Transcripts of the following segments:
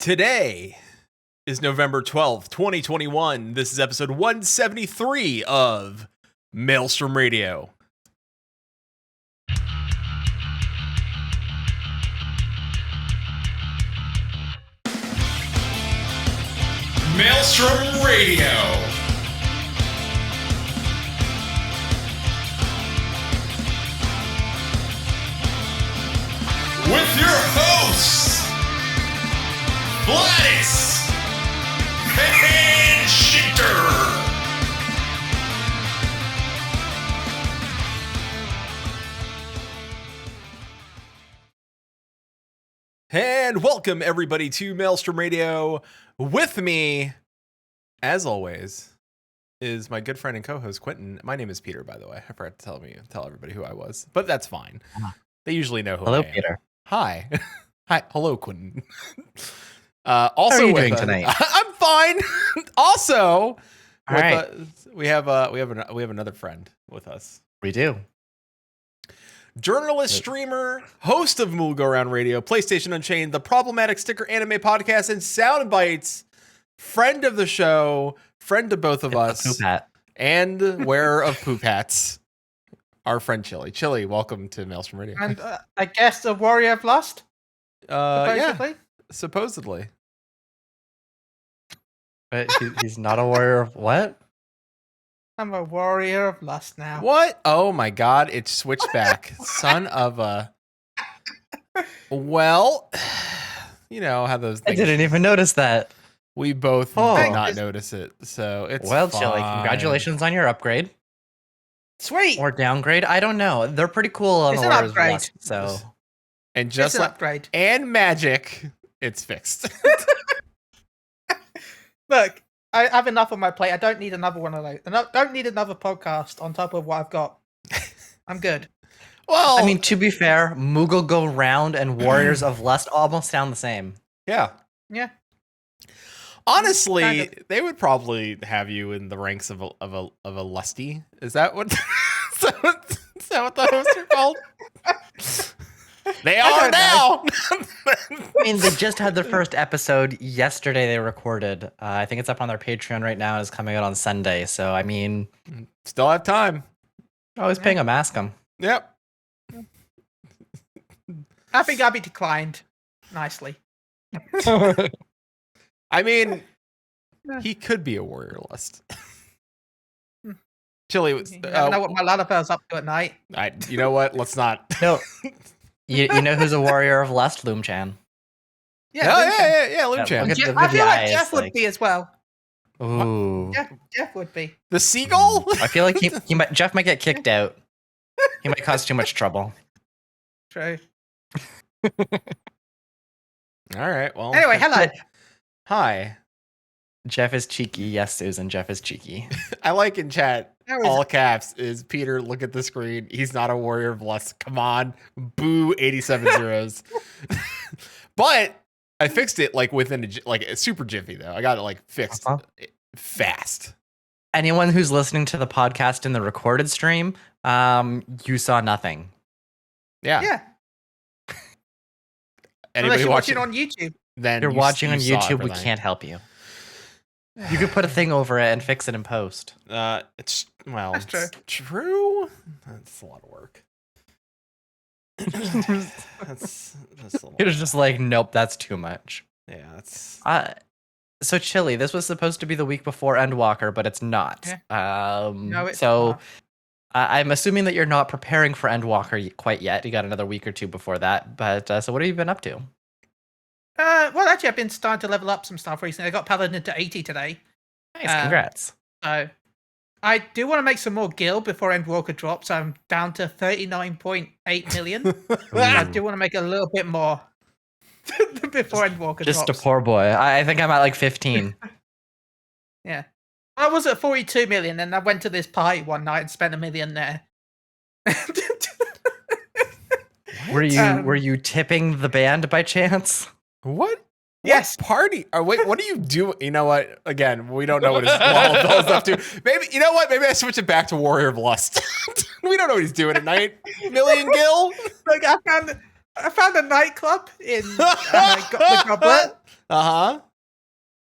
Today is November 12th, 2021. This is episode 173 of Maelstrom Radio. Maelstrom Radio. With your hosts, Gladys and Shitter. And welcome everybody to Maelstrom Radio. With me, as always, is my good friend and co-host Quentin. My name is Peter, by the way. I forgot to tell everybody who I was, but that's fine. They usually know who I am. Hello, Peter. Hi. Hi. Hello, Quentin. Also, how are you doing tonight? I'm fine. Also, all right. We have another friend with us. We do. Journalist, streamer, host of Mool Go Around Radio, PlayStation Unchained, the Problematic Sticker Anime Podcast, and Sound Bites. Friend of the show, friend to both of us, Poop hat. and wearer of poop hats. Our friend Chille. Chille, welcome to Maelstrom Radio. And I guess the warrior of lust? Yeah, supposedly. But he's not a warrior of what? I'm a warrior of lust now. What? Oh my god, it switched back. Son of a... Well, you know how those things... I didn't even notice that. We both did not notice it, so it's well, fine. Chille, congratulations on your upgrade. Sweet! Or downgrade, I don't know. They're pretty cool on It's the an Warriors of upgrade. Lust, so... And just It's an like... upgrade. And magic, it's fixed. Look, I have enough on my plate. I don't need another one of those. I don't need another podcast on top of what I've got. I'm good. Well, I mean, to be fair, Moogle Go Round and Warriors of Lust almost sound the same. yeah. Yeah. Honestly, Kind they would probably have you in the ranks of a lusty. Is that what? is that what the hosts are called? They are now. I mean, they just had their first episode yesterday. They recorded. I think it's up on their Patreon right now. It's coming out on Sunday. So, I mean... Still have time. Always paying them, ask them. Yep. I think I'll be declined nicely. I mean, he could be a warrior lust. Chille, You never know what my Lalapel's up to at night. you know what? Let's not. No. You know who's a warrior of lust? Loomchan. Yeah, Loomchan. look at I feel like eyes, Jeff would like- be as well. Ooh. Jeff would be. The seagull? I feel like Jeff might get kicked out. He might cause too much trouble. True. All right. Well. Anyway, hello. Hi. Jeff is cheeky. Yes, Susan. Jeff is cheeky. I like in chat. How is All it? caps is Peter. Look at the screen. He's not a warrior of lust. Come on, boo! 87 zeros. But I fixed it like within a super jiffy though. I got it like fixed fast. Anyone who's listening to the podcast in the recorded stream, you saw nothing. Yeah. Yeah. Anybody Unless you're watching watching on YouTube. Then You're watching on saw YouTube. We everything. can't help you. You could put a thing over it and fix it in post. It's well, That's true. it's true. That's a lot of work. that's a lot. It was just like, nope, that's too much. Yeah, that's So Chille, this was supposed to be the week before Endwalker, but it's not. No, it's so not. I'm assuming that you're not preparing for Endwalker quite yet. You got another week or two before that. But so what have you been up to? Well, actually, I've been starting to level up some stuff recently. I got Paladin to 80 today. Nice, congrats. So I do want to make some more guild before Endwalker drops. I'm down to 39.8 million. I do want to make a little bit more before Endwalker Just drops. a poor boy. I think I'm at like 15. Yeah. I was at 42 million and I went to this party one night and spent $1 million there. Were you tipping the band by chance? what? Yes. What party? Wait, what do you do? You know what? Again, we don't know what his wallet is up to. Maybe you know what? Maybe I switch it back to Warrior of Lust. We don't know what he's doing at night. Million Gil. Look, I found a nightclub in got the Goblet. Uh-huh.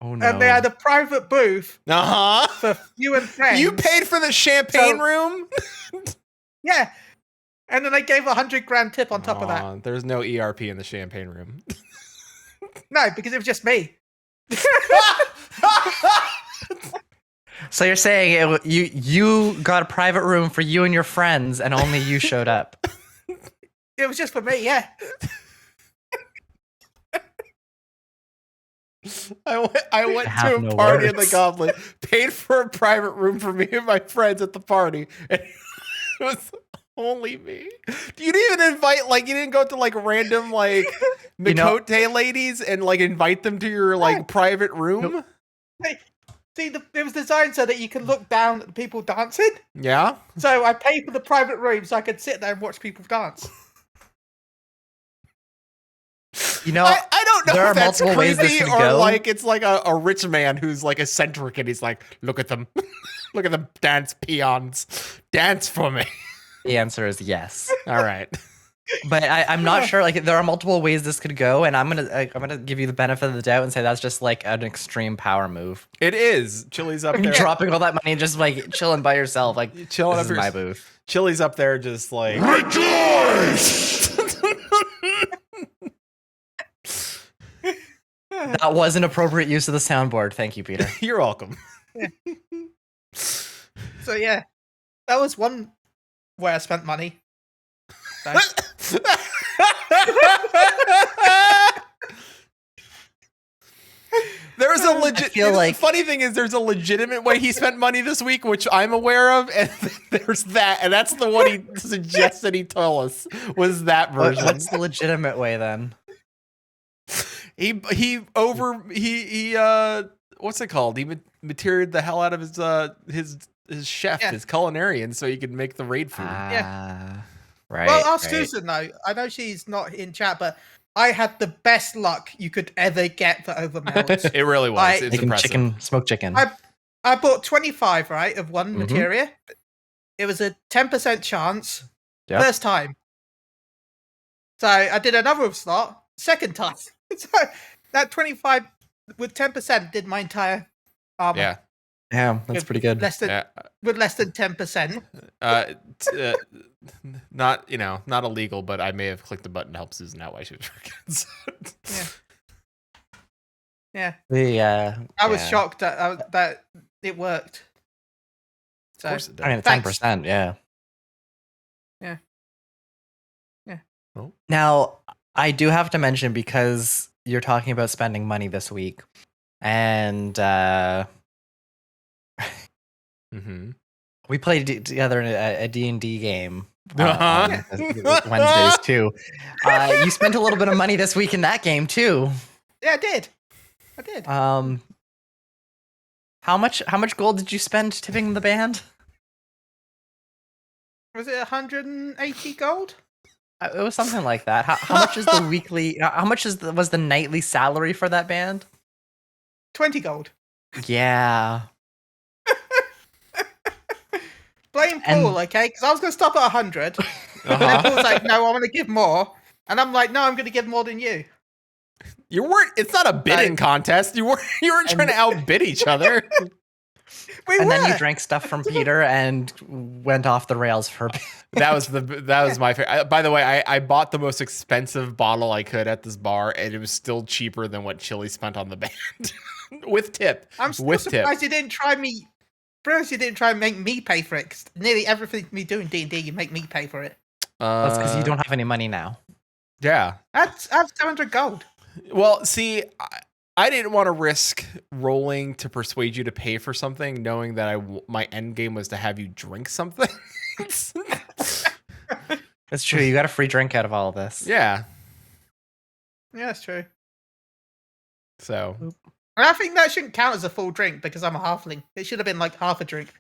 Oh no. And they had a private booth Uh-huh. for you and friends. You paid for the champagne room? Yeah. And then they gave $100,000 tip on top of that. There's no ERP in the champagne room. No, because it was just me. So you're saying you got a private room for you and your friends, and only you showed up? It was just for me, yeah. I went have to a no party at the words. Goblet, paid for a private room for me and my friends at the party, and it was only me. You didn't even invite, like, you didn't go to like random like Mikote ladies and like invite them to your like private room. Hey, see, it was designed so that you can look down at the people dancing. Yeah. So I paid for the private room so I could sit there and watch people dance. You know, I don't know there if are that's multiple ways this creepy could or go. like it's like a rich man who's like eccentric and he's like, look at them, look at them dance peons, dance for me. The answer is yes. All right. But I'm not sure. Like, there are multiple ways this could go, and I'm gonna give you the benefit of the doubt and say that's just like an extreme power move. It is. Chille's up there. Dropping all that money and just like chilling by yourself, like Chilling this up is your my booth. Chille's up there just like rejoice. That was an appropriate use of the soundboard. Thank you, Peter. You're welcome. So yeah, that was one where I spent money. So. There's a legit. feel like- funny thing is, there's a legitimate way he spent money this week, which I'm aware of, and there's that, and that's the one he suggested he told us was that version. What's the legitimate way then? He what's it called? He materialed the hell out of his chef, his culinarian, so he could make the raid food. Right. Well, ask Susan though. I know she's not in chat, but I had the best luck you could ever get for overmelts. It really was. It's Making impressive. smoked chicken. I bought 25, right, of one Mhm. materia. It was a 10% chance. Yep. First time. So I did another slot, second time. So that 25 with 10% did my entire armor. Yeah. Yeah, that's pretty good. With less than 10%. Not not illegal, but I may have clicked the button to help Susan out while she was working. Yeah. I was shocked that it worked. So, Of course it does. I mean, Thanks. 10%. Yeah. Yeah. Oh. Now, I do have to mention, because you're talking about spending money this week, and we played together in a D&D game on Wednesdays too. You spent a little bit of money this week in that game too. Yeah, I did. How much gold did you spend tipping the band? Was it 180 gold? It was something like that. How much is the weekly? How much was the nightly salary for that band? 20 gold. Yeah. Blame Paul, okay? Because I was going to stop at 100. And then Paul's like, no, I want to give more. And I'm like, no, I'm going to give more than you. You weren't. It's not a bidding contest. You weren't trying to outbid each other. Then you drank stuff from Peter and went off the rails for a bit. That was my favorite. By the way, I bought the most expensive bottle I could at this bar, and it was still cheaper than what Chille spent on the band with tip. I'm still surprised you didn't try me. Surprised you didn't try and make me pay for it. Cause nearly everything we do in D&D, you make me pay for it. That's because you don't have any money now. Yeah, I have 700 gold. Well, see, I didn't want to risk rolling to persuade you to pay for something, knowing that my end game was to have you drink something. That's true. You got a free drink out of all of this. Yeah. Yeah, that's true. So. And I think that shouldn't count as a full drink because I'm a halfling. It should have been like half a drink.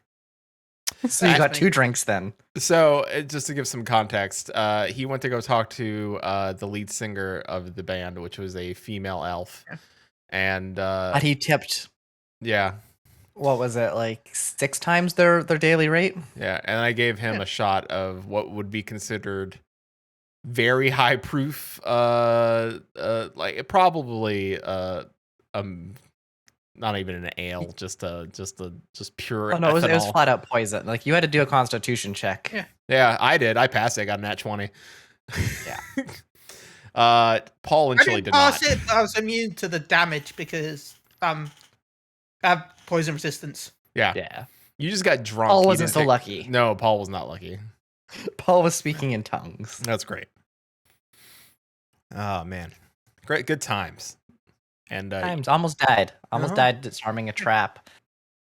So you got 2 drinks then. So just to give some context, he went to go talk to the lead singer of the band, which was a female elf. Yeah. And but he tipped. Yeah. What was it, like 6 times their daily rate? Yeah, and I gave him a shot of what would be considered very high proof, like probably not even an ale, just pure Oh no, it was ethanol. flat out poison. Like you had to do a constitution check. Yeah. Yeah, I did. I passed it. I got a nat 20. Yeah. Paul and I Chille didn't did pass not. it, but I was immune to the damage because I have poison resistance. Yeah. Yeah. You just got drunk. Paul You wasn't didn't so take- lucky. No, Paul was not lucky. Paul was speaking in tongues. That's great. Oh man, great, good times. And Times almost died. Almost died disarming a trap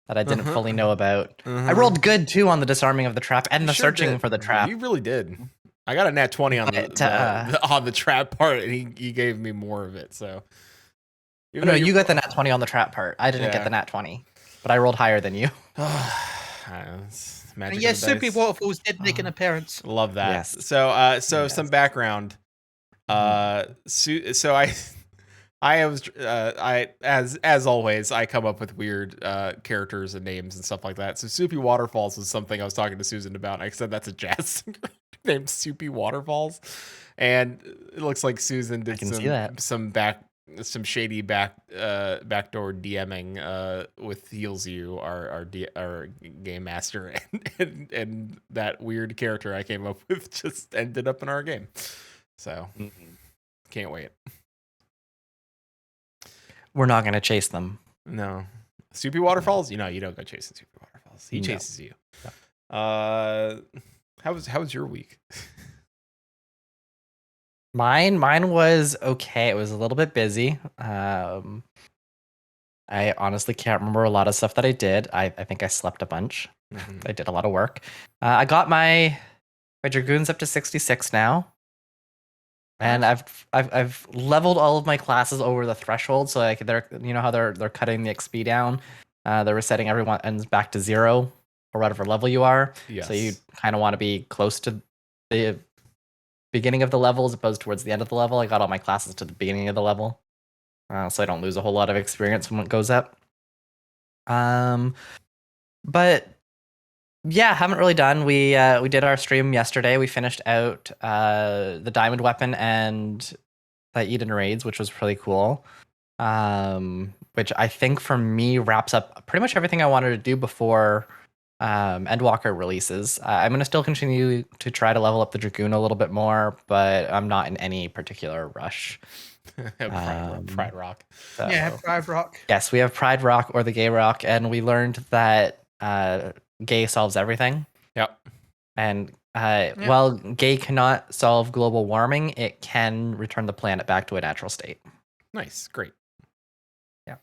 that I didn't fully know about. I rolled good too on the disarming of the trap and the searching for the trap. You really did. I got a nat 20 on on the trap part, and he gave me more of it. So No, you got the nat 20 on the trap part. I didn't get the nat 20, but I rolled higher than you. Magic And yes, of the Soupy dice. Waterfalls did make an appearance. Love that. Yes. So some background. So I was as always I come up with weird characters and names and stuff like that. So Soupy Waterfalls was something I was talking to Susan about. And I said that's a jazz singer named Soupy Waterfalls, and it looks like Susan did some shady backdoor DMing with Heals You, our game master, and that weird character I came up with just ended up in our game. So can't wait. We're not going to chase them. No. Soupy Waterfalls? You don't go chasing Soupy Waterfalls. He chases you. No. How was your week? Mine was okay. It was a little bit busy. I honestly can't remember a lot of stuff that I did. I think I slept a bunch. I did a lot of work. I got my Dragoons up to 66 now. And I've leveled all of my classes over the threshold, so like they're how they're cutting the XP down. They're resetting everyone's back to 0 or whatever level you are. Yes. So you kind of want to be close to the beginning of the level as opposed to towards the end of the level. I got all my classes to the beginning of the level, so I don't lose a whole lot of experience when it goes up. But yeah, haven't really done. We did our stream yesterday. We finished out the diamond weapon and the Eden raids, which was really cool. Which I think for me wraps up pretty much everything I wanted to do before Endwalker releases. I'm gonna still continue to try to level up the Dragoon a little bit more, but I'm not in any particular rush. Pride Rock. So, Yeah, Pride Rock. Yes, we have Pride Rock or the Gay Rock, and we learned that Gay solves everything. Yep. And while Gay cannot solve global warming, it can return the planet back to a natural state. Nice. Great. Yeah.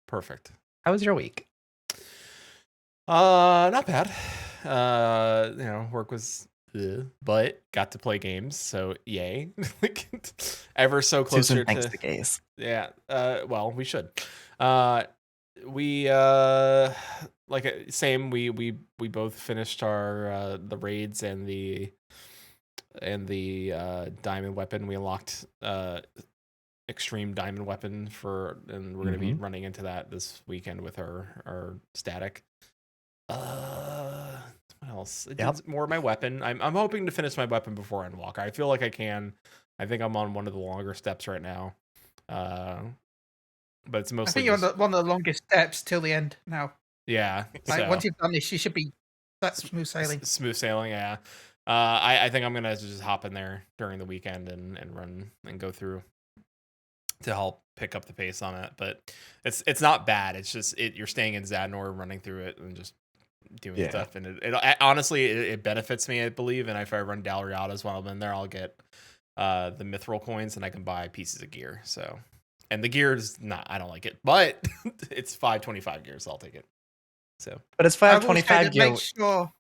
Perfect. How was your week? Not bad. Work was but got to play games, so yay. Like ever so closer Susan thanks to Gays. Yeah. Well, we should. We same. We both finished our the raids and the diamond weapon. We unlocked extreme diamond weapon and we're gonna be running into that this weekend with our static. What else? More of my weapon. I'm hoping to finish my weapon before Endwalker. I feel like I can. I think I'm on one of the longer steps right now. But it's mostly. I think you're on one of the longest steps till the end now. Yeah. Like once you've done this, you should be smooth sailing. Smooth sailing, yeah. I think I'm gonna just hop in there during the weekend and run and go through to help pick up the pace on it. But it's not bad. It's just you're staying in Zadnor, running through it, and just doing stuff. And it honestly it benefits me, I believe. And if I run Dalriadas while I'm in there, I'll get the mithril coins and I can buy pieces of gear. So, and the gear is not, I don't like it, but it's 525 gear, so I'll take it. So, but it's 525 gear. Make sure.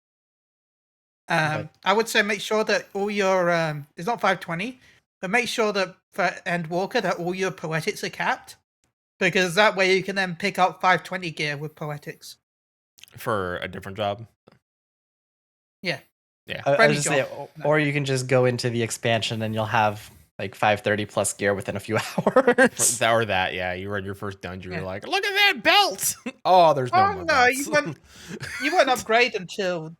I would say make sure that all your it's not 520, but make sure that for Endwalker that all your poetics are capped, because that way you can then pick up 520 gear with poetics for a different job. Yeah. I was just say, or you can just go into the expansion and you'll have like 530 plus gear within a few hours. Or that, yeah. You run your first dungeon, you're like, look at that belt. Oh, there's no more belts. You won't upgrade until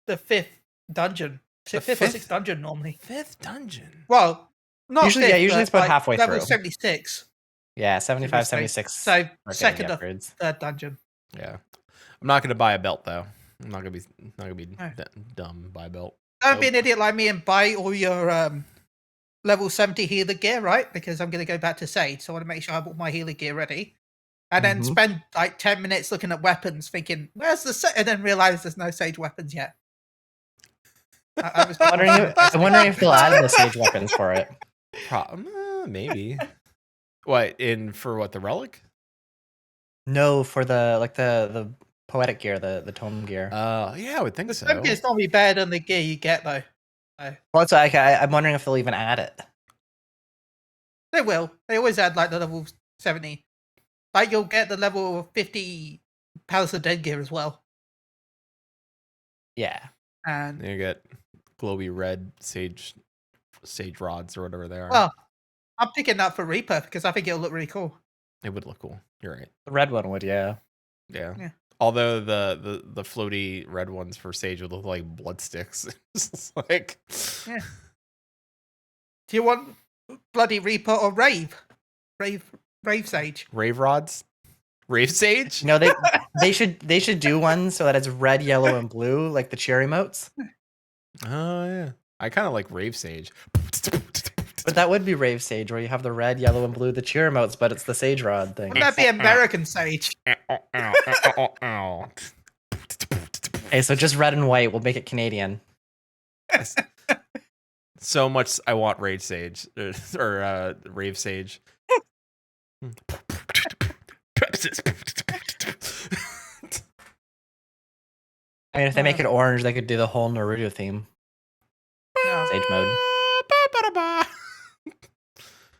the 5th dungeon. The 5th or 6th dungeon normally. 5th dungeon. Well, not usually, 5th, usually it's about halfway level through. Level 76. Yeah, 75, Should we say- 76. So are getting second or upgrades. third dungeon. Yeah. I'm not gonna buy a belt though. I'm not gonna be No. dumb buy a belt. Don't be an idiot like me and buy all your level 70 healer gear, right? Because I'm going to go back to Sage, so I want to make sure I have all my healer gear ready. And then Mhm. spend like 10 minutes looking at weapons, thinking, where's the and then realize there's no Sage weapons yet. I was I'm wondering if they'll add the Sage weapons for it. Maybe. What for what the relic? No, for the poetic gear, the tome gear. Yeah, I would think the so. Sage is normally better than the gear you get, though. So, Well, it's like I'm wondering if they'll even add it. they will. They always add like the level 70. Like you'll get the level 50 Palace of Dead gear as well. Yeah. And You get glowy red sage rods or whatever they are. well, I'm picking that for Reaper because I think it'll look really cool. It would look cool. You're right. The red one would, yeah. Yeah. Yeah. Although the floaty red ones for sage would look like blood sticks. It's like Yeah. Do you want bloody Reaper or Rave? Rave Sage. rave rods? Rave sage? No, they should do one so that it's red, yellow, and blue, like the cherry motes. Oh yeah. I kind of like rave sage. But that would be Rave Sage, where you have the red, yellow, and blue, the cheer motes, but it's the Sage Rod thing. Wouldn't that be American Sage? Hey, so just red and white, we'll make it Canadian. So much I want rage sage or rave sage. I mean, if they make it orange, they could do the whole Naruto theme. No. Sage mode.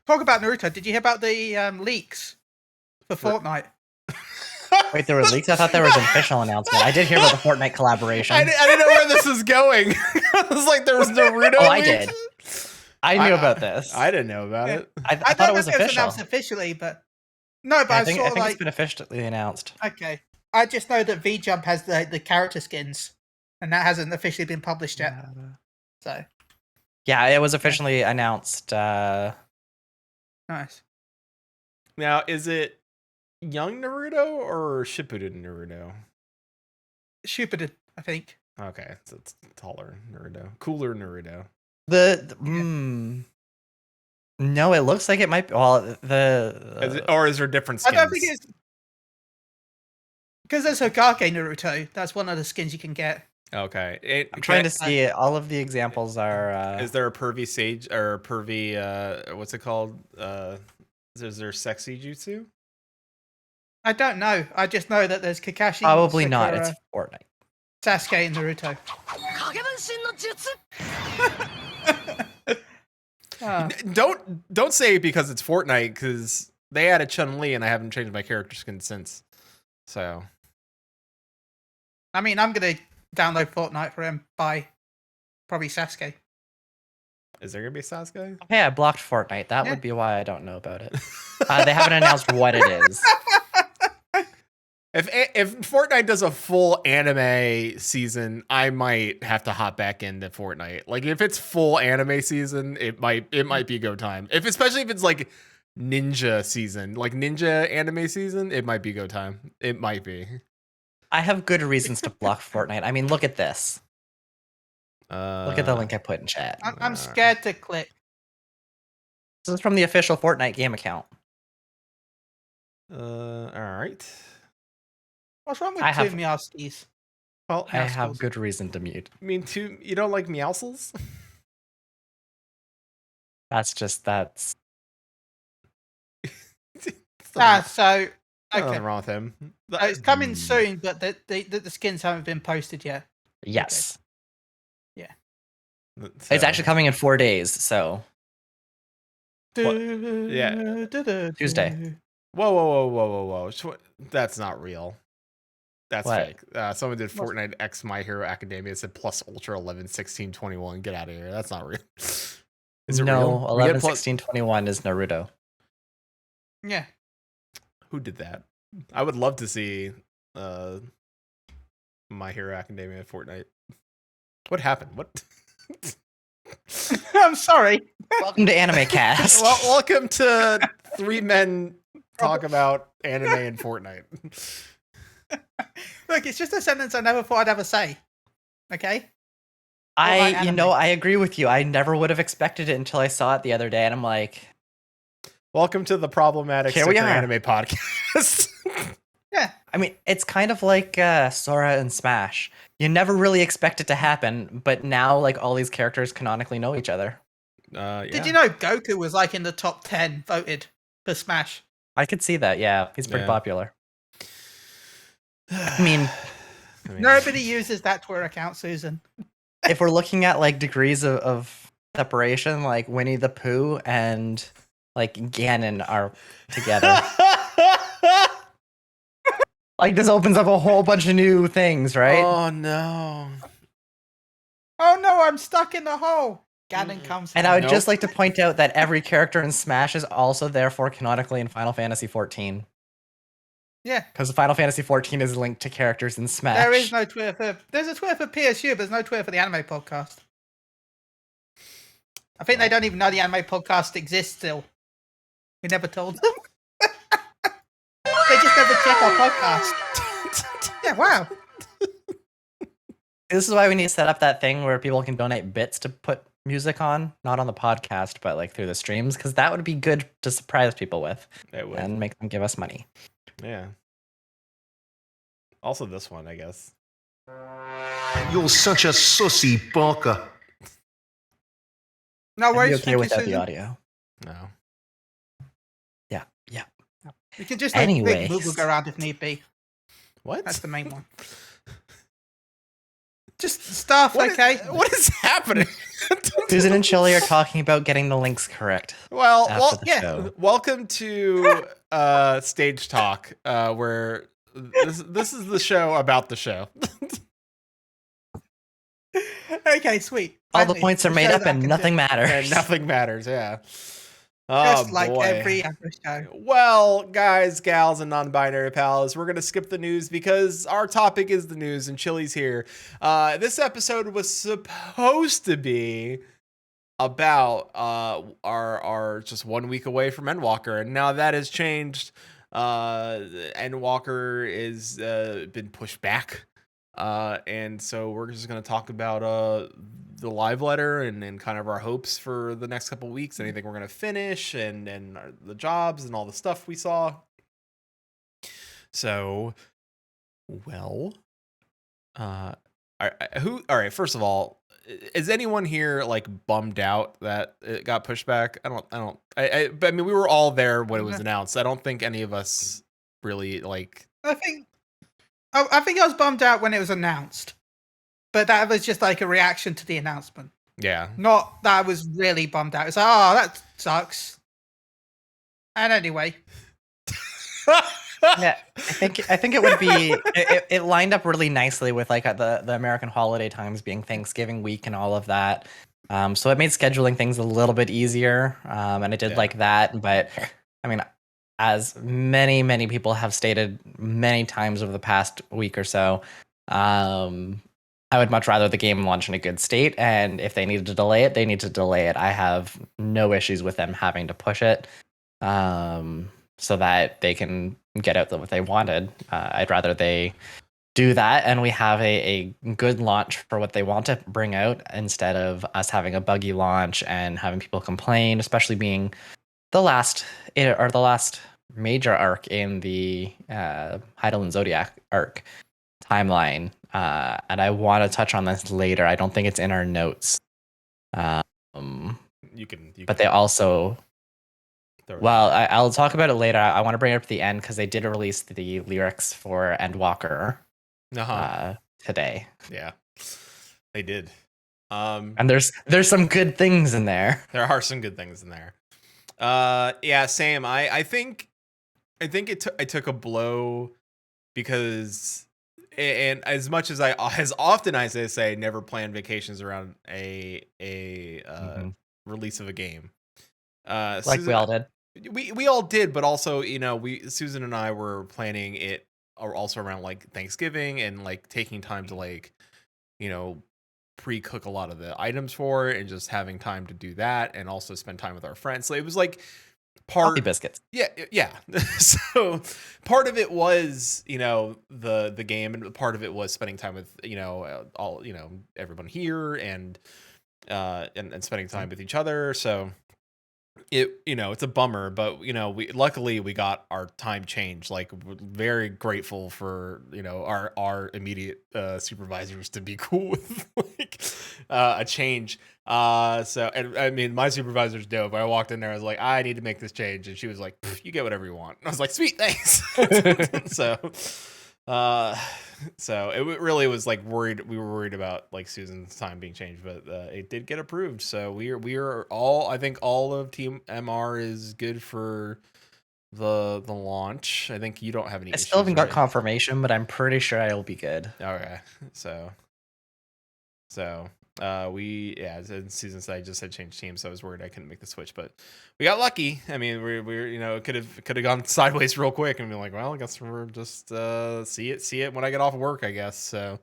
Talk about Naruto. Did you hear about the leaks for Fortnite? Wait, there were leaks? I thought there was an official announcement. I did hear about the Fortnite collaboration. I didn't know where this was going. I was like, there was Naruto. Oh, I leaks? did. I knew about this. I didn't know about it. I I thought don't it was know if it's official. announced officially, but no, but I I think, sort I of think like it's been officially announced. okay. I just know that V Jump has the character skins, and that hasn't officially been published yet. So Yeah, it was officially announced. nice. Now, is it young Naruto or Shippuden Naruto? Stupid, I think. Okay, so it's taller Naruto, cooler Naruto. No, it looks like it might be. Well, Or is there different I skins? don't think it's because there's Hokage Naruto. That's one of the skins you can get. Okay, I'm trying to see it. All of the examples are. Is there a pervy sage or a pervy? What's it called? Is there sexy jutsu? I don't know. I just know that there's Kakashi. Probably not. Sakura, It's Fortnite. Sasuke and Naruto. Ah. Don't say because it's Fortnite, because they added Chun-Li and I haven't changed my character skin since. So I mean, I'm gonna download Fortnite for him by probably Sasuke. is there gonna be a Sasuke? Hey, I blocked Fortnite. That Yeah. would be why I don't know about it. They haven't announced what it is. If Fortnite does a full anime season, I might have to hop back into Fortnite. Like if it's full anime season, it might be go time. Especially if it's like ninja season, like ninja anime season, it might be go time. It might be. I have good reasons to block Fortnite. I mean, look at this. Look at the link I put in chat. I'm scared to click. This is from the official Fortnite game account. All right. What's wrong with I two have- Meowskis? Well, I have good reason to mute. I mean, you don't like Meowscles? That's So Nothing okay, wrong with him. it's coming soon, but the skins haven't been posted yet. yes. So- It's actually coming in 4 days, so Yeah. Tuesday. Whoa. That's not real. That's What? fake. Someone did Fortnite X My Hero Academia. It said plus Ultra 11, 16, 21. Get out of here. That's not real. Is it no, real? We get 11, plus- 16, 21 is Naruto. Yeah. Who did that? I would love to see My Hero Academia Fortnite. What happened? What? I'm sorry. Welcome to Anime Cast. Well, welcome to Three Men talk about anime and Fortnite. Look, it's just a sentence I never thought I'd ever say. Okay? like I anime. I agree with you. I never would have expected it until I saw it the other day, and I'm like, Welcome to the Problematic Here we Sticker are. Anime Podcast. Yeah. I mean, it's kind of like Sora and Smash. You never really expect it to happen, but now like all these characters canonically know each other. Yeah. Did you know Goku was like in the top 10 voted for Smash? I could see that. Yeah, he's pretty Yeah. popular. I mean, Nobody uses that Twitter account, Susan. if we're looking at like degrees of separation, like Winnie the Pooh and like Ganon are together. Like this opens up a whole bunch of new things, right? Oh no. Oh no, I'm stuck in the hole. Ganon comes. And I would Nope. just like to point out that every character in Smash is also therefore canonically in Final Fantasy XIV. Yeah. Because Final Fantasy XIV is linked to characters in Smash. There is no Twitter for. There's a Twitter for PSU, but there's no Twitter for the anime podcast. I think they don't even know the anime podcast exists still. We never told them. They just never check our podcast. Yeah, wow. This is why we need to set up that thing where people can donate bits to put music on, not on the podcast, but like through the streams, because that would be good to surprise people with It would. and make them give us money. Yeah. Also this one, I guess. You're such a sussy bonker. No I'd be worries. okay Thank you, without the Susan. audio. No. Yeah. We can just like, make Anyways. Google go around if need be. What? That's the main one. Just stuff, What is- okay? what is happening? Susan and Chille are talking about getting the links correct. Well, After the yeah. show. welcome to Stage Talk, where this is the show about the show. Okay, sweet. All the Finally, points are the made show up that I and can nothing do. matters. And nothing matters, yeah. Just Oh, like boy. every other show. Well, guys, gals, and non-binary pals, we're gonna skip the news because our topic is the news, and Chille's here. This episode was supposed to be about our just 1 week away from Endwalker, and now that has changed. Endwalker is been pushed back, and so we're just gonna talk about the live letter and kind of our hopes for the next couple weeks, anything we're gonna finish, and the jobs and all the stuff we saw. So, well, all right, first of all, is anyone here like bummed out that it got pushed back? But I mean, we were all there when it was announced. I don't think any of us really like. I think I was bummed out when it was announced, but that was just like a reaction to the announcement. Yeah. Not that I was really bummed out. It's like, oh, that sucks. And anyway, Yeah, I think it would be it lined up really nicely with like the American holiday times being Thanksgiving week and all of that. So it made scheduling things a little bit easier. And it did Yeah. like that. But I mean, as many people have stated many times over the past week or so, I would much rather the game launch in a good state. And if they needed to delay it, they need to delay it. I have no issues with them having to push it. So that they can get out what they wanted. I'd rather they do that and we have a good launch for what they want to bring out instead of us having a buggy launch and having people complain, especially being the last major arc in the Heidelin Zodiac arc timeline. And I want to touch on this later. I don't think it's in our notes. You can But they also... Well, I'll talk about it later. I want to bring it up at the end because they did release the lyrics for Endwalker today. Yeah, they did. And there's some good things in there. There are some good things in there. Yeah, same. I think it took a blow because, and as much as as often as I say, never plan vacations around a release of a game. Like Susan, we all did. We all did, but also, Susan and I were planning it also around like Thanksgiving and like taking time to like, pre-cook a lot of the items for it and just having time to do that and also spend time with our friends. So it was like Coffee biscuits. Yeah. So part of it was, the game, and part of it was spending time with, all, everyone here, and spending time with each other. So it's a bummer, but luckily we got our time changed. Like, we're very grateful for our immediate supervisors to be cool with like a change. So, and I mean, my supervisor's dope. I walked in there, I was like, I need to make this change, and she was like, you get whatever you want. And I was like, sweet, thanks. So it really was like worried. We were worried about like Susan's time being changed, but it did get approved. So we are all. I think all of Team MR is good for the launch. I think you don't have any. I still haven't issues, got confirmation, but I'm pretty sure I will be good. Okay, so and Susan said I just had changed teams, so I was worried I couldn't make the switch, but we got lucky. I mean, we're it could have gone sideways real quick and be like, well, I guess we're just see it when I get off of work, I guess. So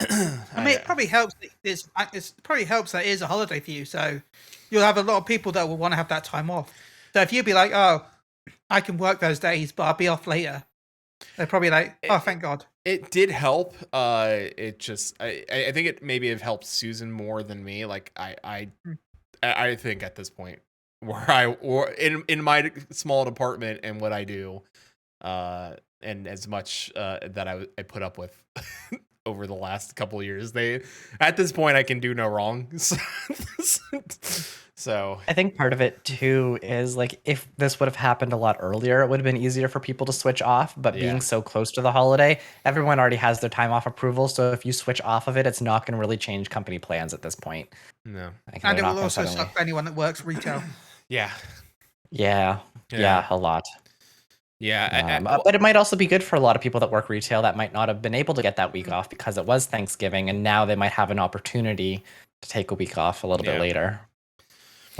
I mean, it probably helps. It probably helps that it is a holiday for you, so you'll have a lot of people that will want to have that time off. So if you'd be like, oh, I can work those days, but I'll be off later, they're probably like, oh, thank God. It did help. It just I think it maybe have helped Susan more than me. Like I think at this point or in my small department and what I do, and as much that I put up with over the last couple of years, at this point I can do no wrong. So I think part of it too is like, if this would have happened a lot earlier, it would have been easier for people to switch off. But being so close to the holiday, everyone already has their time off approval. So if you switch off of it, it's not going to really change company plans at this point. No, and it will also suck for anyone that works retail. Yeah, a lot. Yeah, but it might also be good for a lot of people that work retail that might not have been able to get that week off because it was Thanksgiving, and now they might have an opportunity to take a week off a little bit later,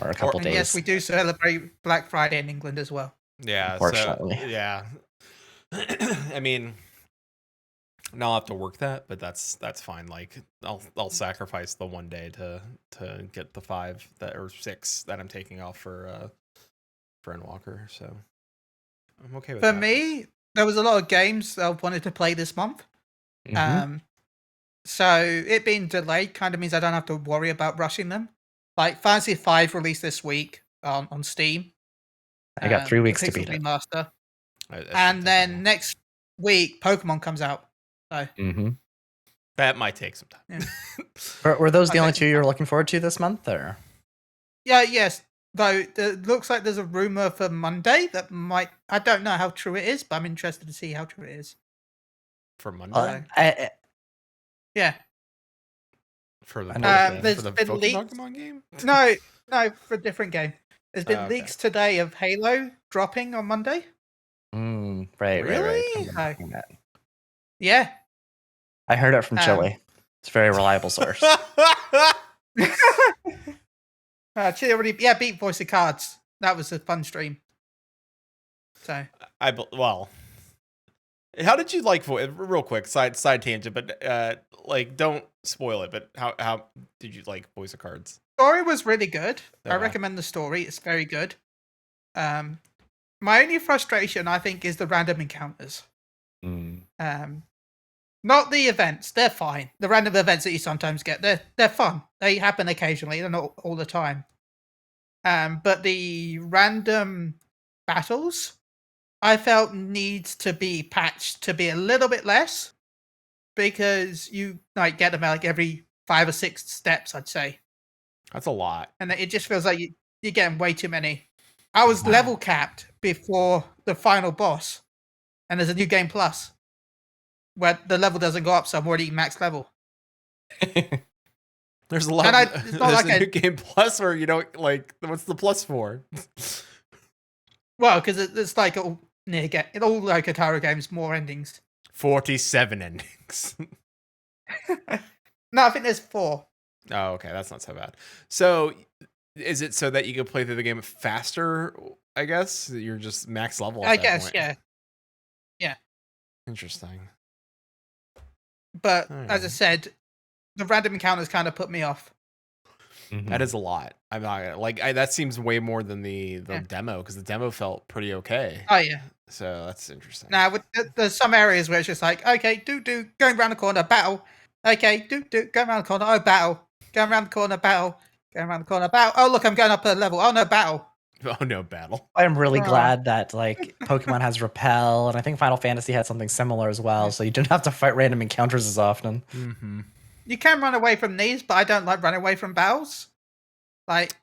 or a couple days. Yes, we do celebrate Black Friday in England as well. Yeah, unfortunately. So, yeah. I mean, I'll have to work that, but that's fine. Like, I'll sacrifice the one day to get the 5 or 6 that I'm taking off for Endwalker. So I'm okay with that. For me, there was a lot of games that I wanted to play this month. So it being delayed kind of means I don't have to worry about rushing them. Like Fantasy V released this week on Steam. I got 3 weeks to beat it. Remaster. And then next week, Pokemon comes out. So that might take some time. Yeah. Were those the only 2 you were looking forward to this month, or? Yeah, yes. Though it looks like there's a rumor for Monday that might. I don't know how true it is, but I'm interested to see how true it is. For Monday? Yeah. For the Pokemon game? No, for a different game. There's been leaks today of Halo dropping on Monday. Right. Yeah. I heard it from Chille. It's a very reliable source. Chille already beat Voice of Cards. That was a fun stream. So how did you like real quick side tangent, but like don't spoil it, but how did you like Voice of Cards? Story was really good. I recommend the story. It's very good. My only frustration, I think, is the random encounters. Not the events. They're fine. The random events that you sometimes get, they're fun. They happen occasionally. They're not all the time. But the random battles, I felt needs to be patched to be a little bit less, because you like get them like every 5 or 6 steps, I'd say. That's a lot. And it just feels like you're getting way too many. I was level capped before the final boss, and there's a new game plus where the level doesn't go up, so I'm already max level. There's a lot. There's like a new game plus, or you don't like. What's the plus for? Well, because it's like all like Atari games, more endings. 47 endings. No, I think there's 4. Oh, okay, that's not so bad. So, is it so that you can play through the game faster? I guess you're just max level. At that point. Yeah. Interesting. But as I said, the random encounters kind of put me off. That is a lot. I'm not gonna, like that seems way more than the demo, because the demo felt pretty okay. Oh yeah. So that's interesting. Now there's some areas where it's just like, okay, going around the corner, battle. Okay, going around the corner, oh battle. Going around the corner, battle. Going around the corner, battle. Oh look, I'm going up a level. Oh no, battle. Oh no, battle. I'm really glad that like Pokemon has repel, and I think Final Fantasy had something similar as well, so you didn't have to fight random encounters as often. Mm-hmm. You can run away from these, but I don't like running away from battles. Like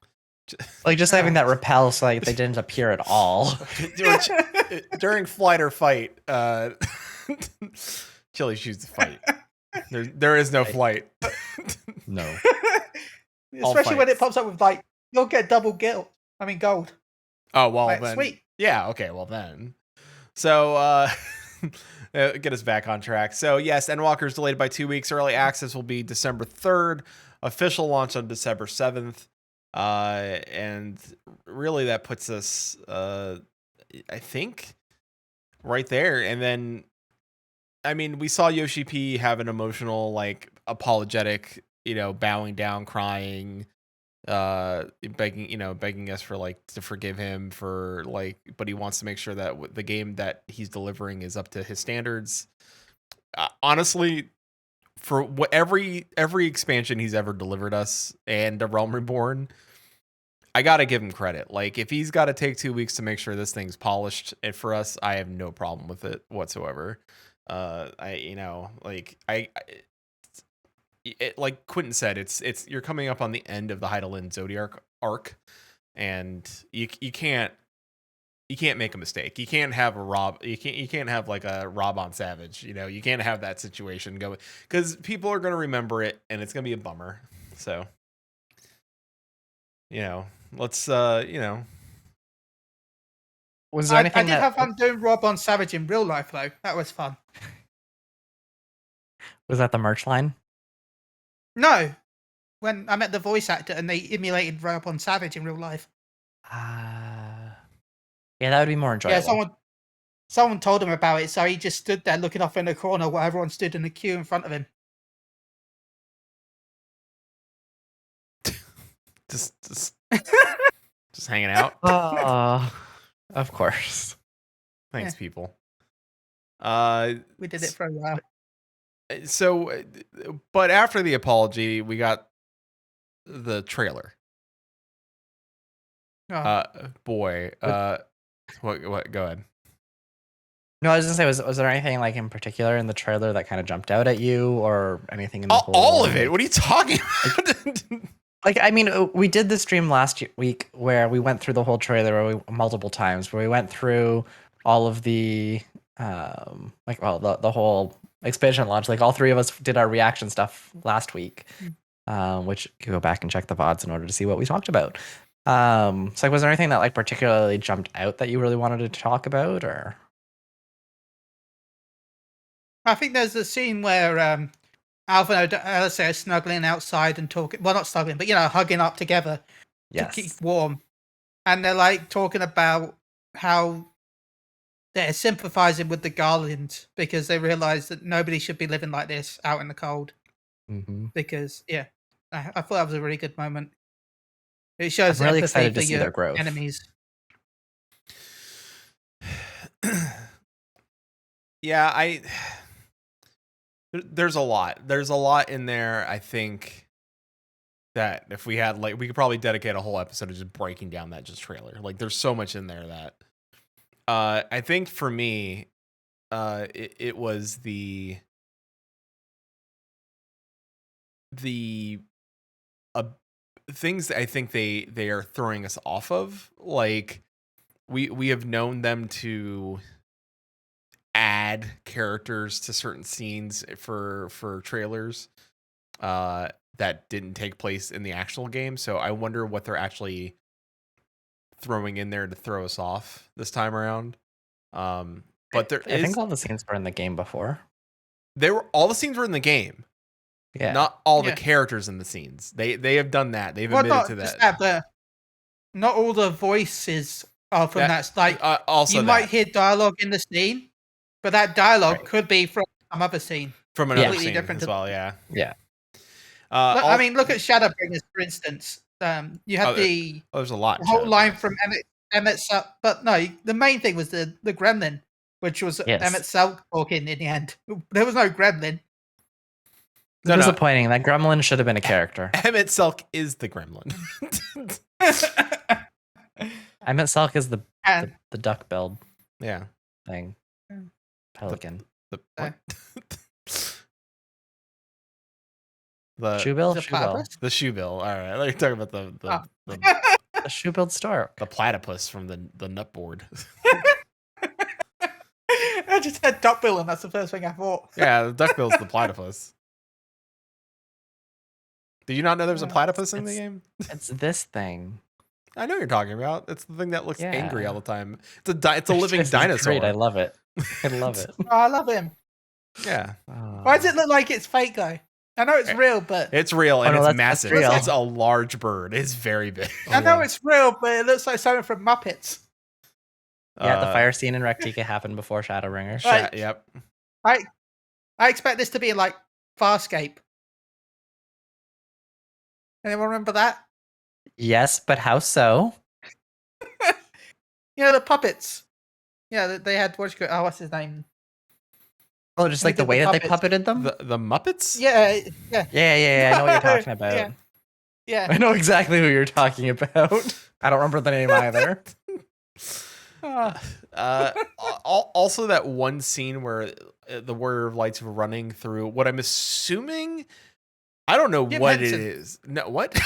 just having that repel, so like they didn't appear at all. During flight or fight, Chille chooses to fight. There is no flight. No. Especially when it pops up with like, you'll get double guilt. I mean gold. Oh well, like, then sweet. Yeah, okay, well then. So get us back on track. So yes, Endwalker is delayed by 2 weeks. Early access will be December 3rd. Official launch on December 7th. And really that puts us I think right there. And then I mean, we saw Yoshi P have an emotional, like, apologetic, bowing down, crying, begging us for like to forgive him for like, but he wants to make sure that the game that he's delivering is up to his standards. Honestly, for what every expansion he's ever delivered us and A Realm Reborn, I gotta give him credit. Like, if he's got to take 2 weeks to make sure this thing's polished, and for us, I have no problem with it whatsoever. Like Quentin said, it's you're coming up on the end of the Heidelin Zodiac arc, and you can't make a mistake. You can't have a Rob. You can't have like a Rob on Savage. You can't have that situation go, because people are gonna remember it, and it's gonna be a bummer. So, let's Was there anything I did have fun doing Rob on Savage in real life though. That was fun. Was that the merch line? No, when I met the voice actor and they emulated Rob on Savage in real life. Yeah, that would be more enjoyable. Yeah, someone told him about it, so he just stood there looking off in the corner while everyone stood in the queue in front of him. just hanging out. Of course. Thanks, people. We did it for a while. So, but after the apology, we got the trailer. Oh. What? Go ahead. No, I was gonna say, was there anything like in particular in the trailer that kind of jumped out at you, or anything in the all of it? What are you talking about? Like, I mean, we did the stream last week where we went through the whole trailer multiple times, where we went through all of the the whole expansion launch. Like, all three of us did our reaction stuff last week, which you can go back and check the VODs in order to see what we talked about. So like, was there anything that like particularly jumped out that you really wanted to talk about, or? I think there's a scene where Alvin and Alice are snuggling outside and talking. Well, not snuggling, but hugging up together to keep warm. And they're like talking about how they're sympathizing with the Garlands because they realize that nobody should be living like this out in the cold. Mm-hmm. Because I thought that was a really good moment. It shows I'm really empathy excited to for see your their growth. enemies. Yeah, there's a lot. There's a lot in there, I think, that if we had, like, we could probably dedicate a whole episode to just breaking down that just trailer. Like, there's so much in there that I think for me, it was the things that I think they are throwing us off of. Like, we have known them to add characters to certain scenes for trailers that didn't take place in the actual game. So I wonder what they're actually throwing in there to throw us off this time around. But I think all the scenes were in the game before. All the scenes were in the game. Yeah. Not all the characters in the scenes. They have done that. They've admitted to that. But not all the voices are from that. Like, also you might hear dialogue in the scene, but that dialogue could be from some other scene. From another completely scene different as well, yeah. Yeah. I mean, look at Shadowbringers, for instance. You had there's a lot. the whole line from Emmett Selk, but no, the main thing was the gremlin, which was Yes. Emmett Selk talking in the end. There was no gremlin. No, disappointing. That gremlin should have been a character. Emmett Selk is the gremlin. Emmett Selk is the duck billed Yeah. thing. Pelican. The what? The Shoebill? The Shoebill. platypus? The shoebill. All right. I like talking about the The shoe-billed stork. the platypus from the nut board. I just had duckbill, and that's the first thing I thought. Yeah, the duckbill's the platypus. Did you not know there's a platypus in the game? It's this thing. I know what you're talking about. It's the thing that looks angry Yeah. all the time. It's a living This is dinosaur. Great. I love it. I love it. Oh, I love him. Yeah. Why does it look like it's fake though? I know it's real, but It's real and no, it's that's massive. real. It's a large bird. It's very big. I know it's real, but it looks like something from Muppets. Yeah, the fire scene in Rectica happened before Shadowbringers. Right. Yep. I expect this to be like Farscape. Anyone remember that? Yes, but how so? You know, the puppets. Yeah, they had what's his name? Oh, just They like the did way the that they puppets. puppeted them? The Muppets? Yeah. Yeah. I know what you're talking about. Yeah. Yeah. I know exactly who you're talking about. I don't remember the name either. Also, that one scene where the Warrior of Lights were running through what I'm assuming. I don't know Jim what Henson. it is. No, what?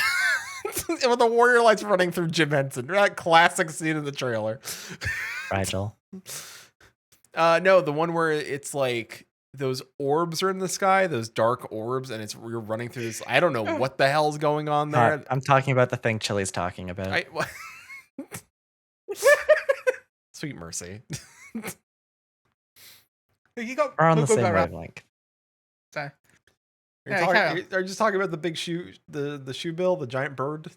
When the Warrior of Lights running through Jim Henson. That classic scene in the trailer. Rigel. No, the one where it's like those orbs are in the sky, those dark orbs, and you're running through this. I don't know what the hell's going on there. I'm talking about the thing Chille's talking about. Sweet mercy. You got We're on the we'll same go around. wavelength. So, Are Yeah, you just talking about the big the shoe bill, the giant bird?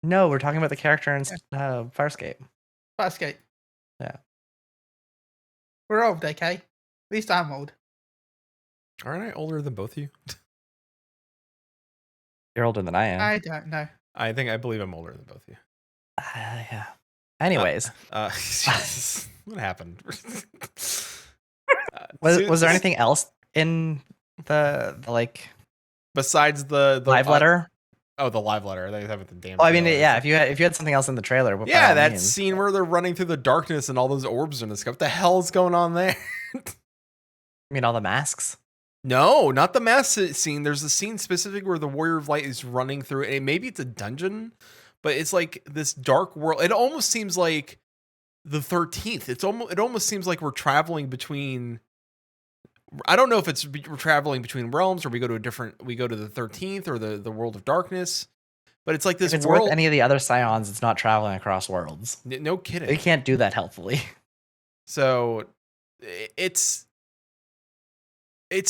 No, we're talking about the character in Farscape. Farscape. Yeah. We're old, okay? At least I'm old. Aren't I older than both of you? You're older than I am. I don't know. I believe I'm older than both of you. Yeah. Anyways, What happened? was there anything else in the like besides the live letter? Oh, the live letter. They have it the damn. Oh, I mean, trailer. yeah. If you had something else in the trailer, by Yeah, all that means. scene where they're running through the darkness and all those orbs and stuff. What the hell is going on there? I mean, all the masks. No, not the mask scene. There's a scene specific where the Warrior of Light is running through it. Maybe it's a dungeon, but it's like this dark world. It almost seems like the 13th. It almost seems like we're traveling between. I don't know if we're traveling between realms or we go to the 13th or the world of darkness. But it's like this If it's world. worth any of the other scions, it's not traveling across worlds. No kidding. They can't do that helpfully. So it's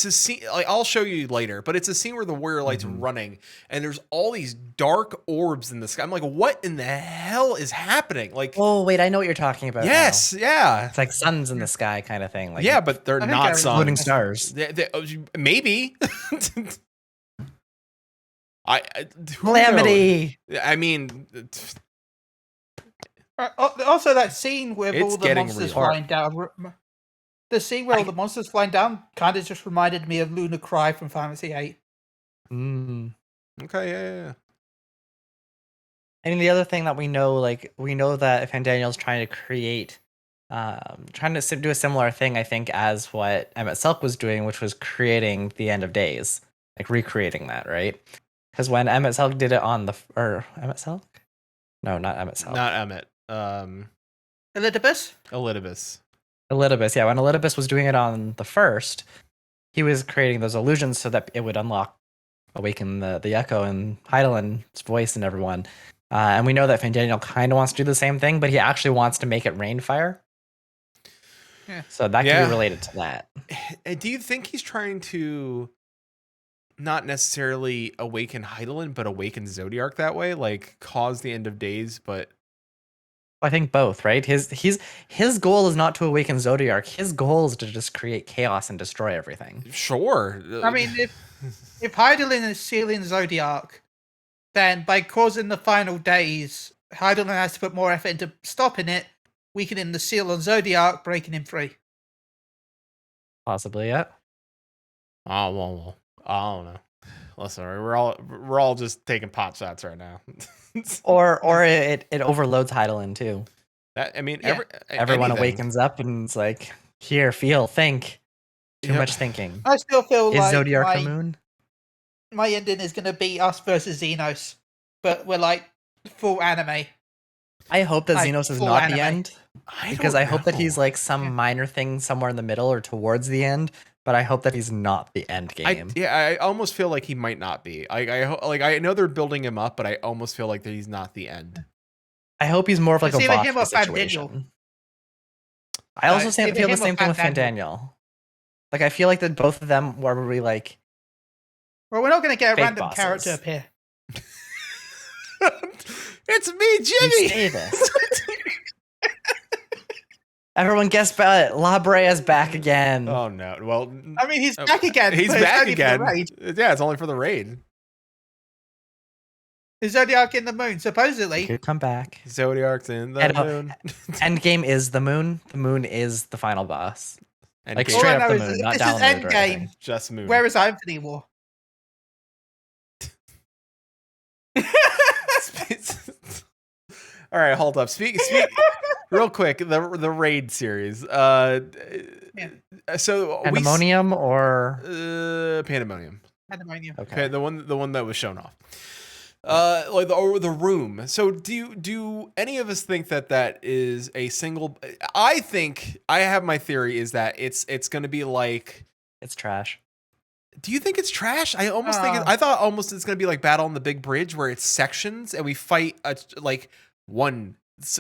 a scene. Like, I'll show you later, but it's a scene where the Warrior Light's running and there's all these dark orbs in the sky. I'm like, what in the hell is happening? Like, Oh wait, I know what you're talking about. yes, now. yeah, It's like suns in the sky kind of thing. Like yeah, but they're I think not I suns. floating stars. Maybe. Who Calamity. knows? I mean, Also, that scene with It's all the getting monsters real. flying down. The scene where all the monsters flying down kind of just reminded me of Luna Cry from Fantasy VIII. okay, yeah. I mean, the other thing that we know that Fandaniel's trying to create, trying to do a similar thing, I think, as what Emmett Selk was doing, which was creating the End of Days, like recreating that, right? Because when Emmett Selk did it on Emmett Selk? No, not Emmett Selk. Not Emmett. Elidibus? Elidibus. Elidibus, yeah. When Elidibus was doing it on the first, he was creating those illusions so that it would awaken the Echo and Heidelin's voice and everyone. And we know that Fandaniel kind of wants to do the same thing, but he actually wants to make it rain fire. Yeah. So that can be related to that. Do you think he's trying to not necessarily awaken Heidelin, but awaken Zodiark that way? Like, cause the End of Days, but I think both, right? His goal is not to awaken Zodiark. His goal is to just create chaos and destroy everything. Sure. I mean, if Hydaelyn is sealing Zodiark, then by causing the final days, Hydaelyn has to put more effort into stopping it, weakening the seal on Zodiark, breaking him free. Possibly, yeah. Oh well, I don't know. Listen, we're all just taking pot shots right now. Or it overloads Hydaelyn too. That I mean, Yeah. Everyone anything. awakens up and it's like, here, feel, think. Too Yep. much thinking. I still feel Is like Zodiark the moon? my ending is going to be us versus Xenos, but we're like full anime. I hope that Like, Xenos is full not anime. the end. Because I hope that he's like some minor thing somewhere in the middle or towards the end, but I hope that he's not the end game. I almost feel like he might not be. I know they're building him up, but I almost feel like that he's not the end. I hope he's more of like It's a either him or Vox situation. Fandaniel. I also It's either feel the him or same thing with Fandaniel. Fandaniel. Like I feel like that both of them were really like Well, we're not going to get a fake random bosses. character appear. It's me, You Jimmy. say this. Everyone guess La Brea is back again. Oh no. Well, I mean, he's back again. He's but it's back only for the again. raid. Yeah, it's only for the raid. Is Zodiark in the moon? He Supposedly. could come back. Zodiark's in the moon. Endgame is the moon. The moon is the final boss. And Like Game- straight All I up know the is moon, if not this is downloaded or Endgame, anything. just moon. where is Infinity War? All right, hold up. Speak real quick. The raid series. So Pandemonium or Pandemonium. Pandemonium. okay. The one that was shown off. Like the room. So do any of us think that is a single? I think I have my theory is that it's going to be like. It's trash. Do you think it's trash? I almost think I thought almost it's going to be like Battle on the Big Bridge where it's sections and we fight like one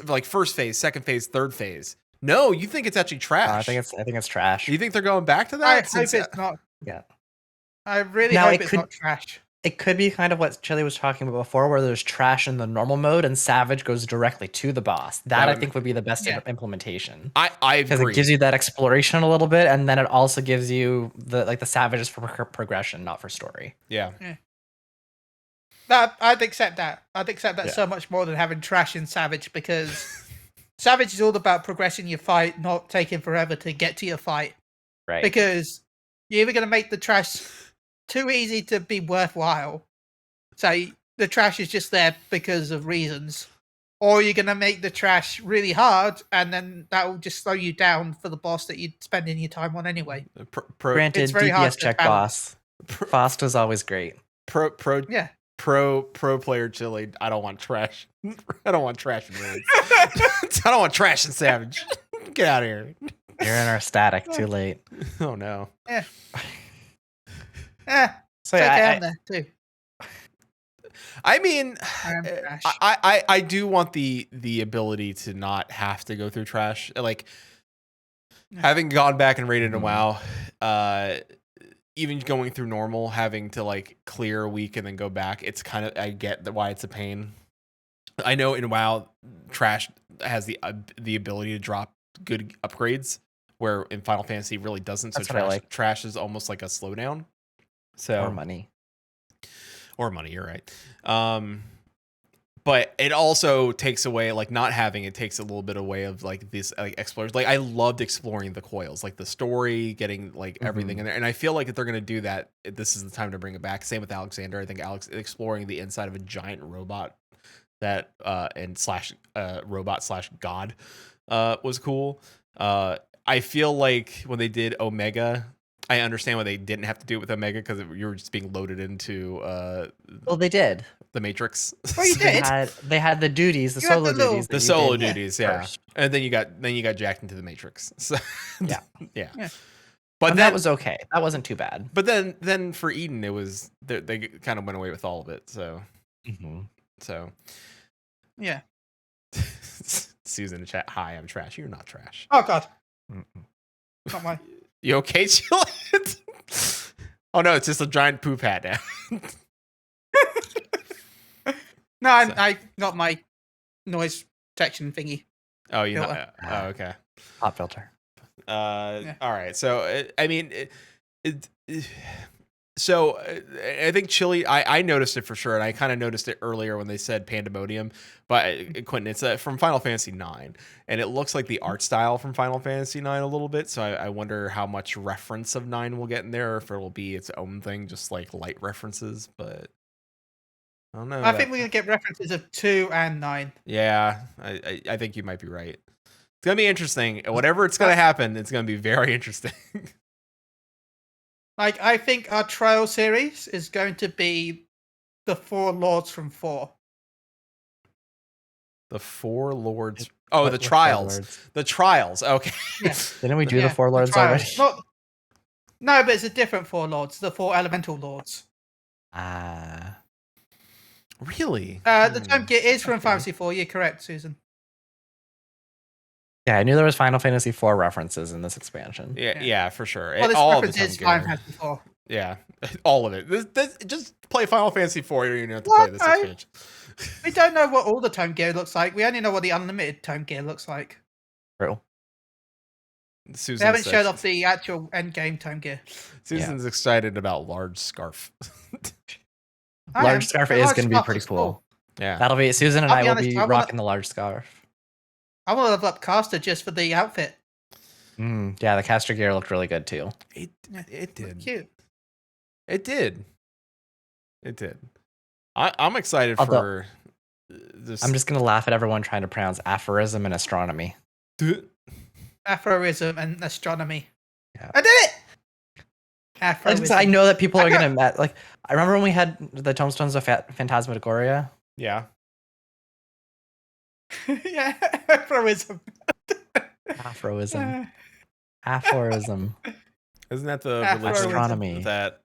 like first phase, second phase, third phase. No, you think it's actually trash? I think it's trash. You think they're going back to that? I hope it's not. Yeah. I really Now, hope it's not trash. It could be kind of what Chille was talking about before, where there's trash in the normal mode and Savage goes directly to the boss. That I think would be the best implementation. I agree. Because it gives you that exploration a little bit, and then it also gives you the Savages for progression, not for story. Yeah. I'd accept that. I'd accept that so much more than having trash in Savage, because Savage is all about progressing your fight, not taking forever to get to your fight. Right. Because you're either going to make the trash too easy to be worthwhile, so the trash is just there because of reasons, or you're going to make the trash really hard, and then that will just slow you down for the boss that you're spending your time on anyway. Granted, It's very hard DPS to check balance. boss. Fosta's always great. Pro player Chille. I don't want trash. I don't want trash in raids. I don't want trash in Savage. Get out of here. You're in our static. Too late. Oh no. So It's okay, yeah, I'm there too. I mean, I'm trash. I do want the ability to not have to go through trash. Like having gone back and raided in WoW, even going through normal, having to like clear a week and then go back. It's kind of I get why it's a pain. I know in WoW, trash has the ability to drop good upgrades, where in Final Fantasy really doesn't. So That's what I like. trash is almost like a slowdown. So or money. Or money, you're right. But it also takes away, like not having it takes a little bit away of like this like explorers. Like I loved exploring the coils, like the story, getting like everything in there. And I feel like if they're gonna do that, this is the time to bring it back. Same with Alexander. I think exploring the inside of a giant robot that and slash robot slash god was cool. I feel like when they did Omega, I understand why they didn't have to do it with Omega, because you were just being loaded into Well, they did. the Matrix. Well, you did. They had the duties, the You had solo the little- duties. that The you solo did duties, yeah. first. And then you got jacked into the Matrix. So Yeah. yeah. Yeah. But And that that was okay. That wasn't too bad. But then for Eden, it was they kind of went away with all of it. So so Yeah. Susan in the chat. Hi, I'm trash. You're not trash. Oh god. Not mine. You okay, Chill? Oh no, it's just a giant poop hat now. No, I got my noise protection thingy. Oh, you know. Filter. Oh, okay. Pop filter. All right. So I mean, so I think Chille. I noticed it for sure, and I kind of noticed it earlier when they said Pandemonium. But Quentin, it's from Final Fantasy IX, and it looks like the art style from Final Fantasy IX a little bit. So I wonder how much reference of 9 we'll get in there, or if it will be its own thing, just like light references. But I don't know. I think we're gonna get references of 2 and 9. Yeah, I think you might be right. It's gonna be interesting. Whatever it's gonna happen, it's gonna be very interesting. Like, I think our trial series is going to be the 4 lords from 4. The 4 lords. Oh, What- the what four trials. lords? The trials. Okay. Yeah. Didn't we do Yeah, the 4 the lords trials. already? No, but it's a different 4 lords. The 4 elemental lords. Ah. Really? The Tome Gear is from Okay. Fantasy 4. You're correct, Susan. Yeah, I knew there was Final Fantasy IV references in this expansion. Yeah, for sure. Well, this all of the reference is Tome Final Gear. Fantasy 4. Yeah, all of it. This, just play Final Fantasy 4. You don't even have to What? play this expansion. We don't know what all the Tome Gear looks like. We only know what the unlimited Tome Gear looks like. True. Susan's They haven't showed off the actual endgame Tome Gear. Susan's excited about large scarf. Large scarf is going to be pretty cool. Yeah. That'll be Susan and I'll I be will honest, be I wanna- rocking the large scarf. I want to level up Caster just for the outfit. Yeah, the caster gear looked really good too. It It's did. cute. It did. It did. I'm excited Although- for this. I'm just going to laugh at everyone trying to pronounce aphorism and astronomy. Aphorism and astronomy. Yeah. I did it! Aphorism. I know that people I are got- going to like. I remember when we had the tomestones of Phantasmagoria. Yeah. Yeah, aphorism. Aphorism. Aphorism. Isn't that the Afro- religion Astronomy. that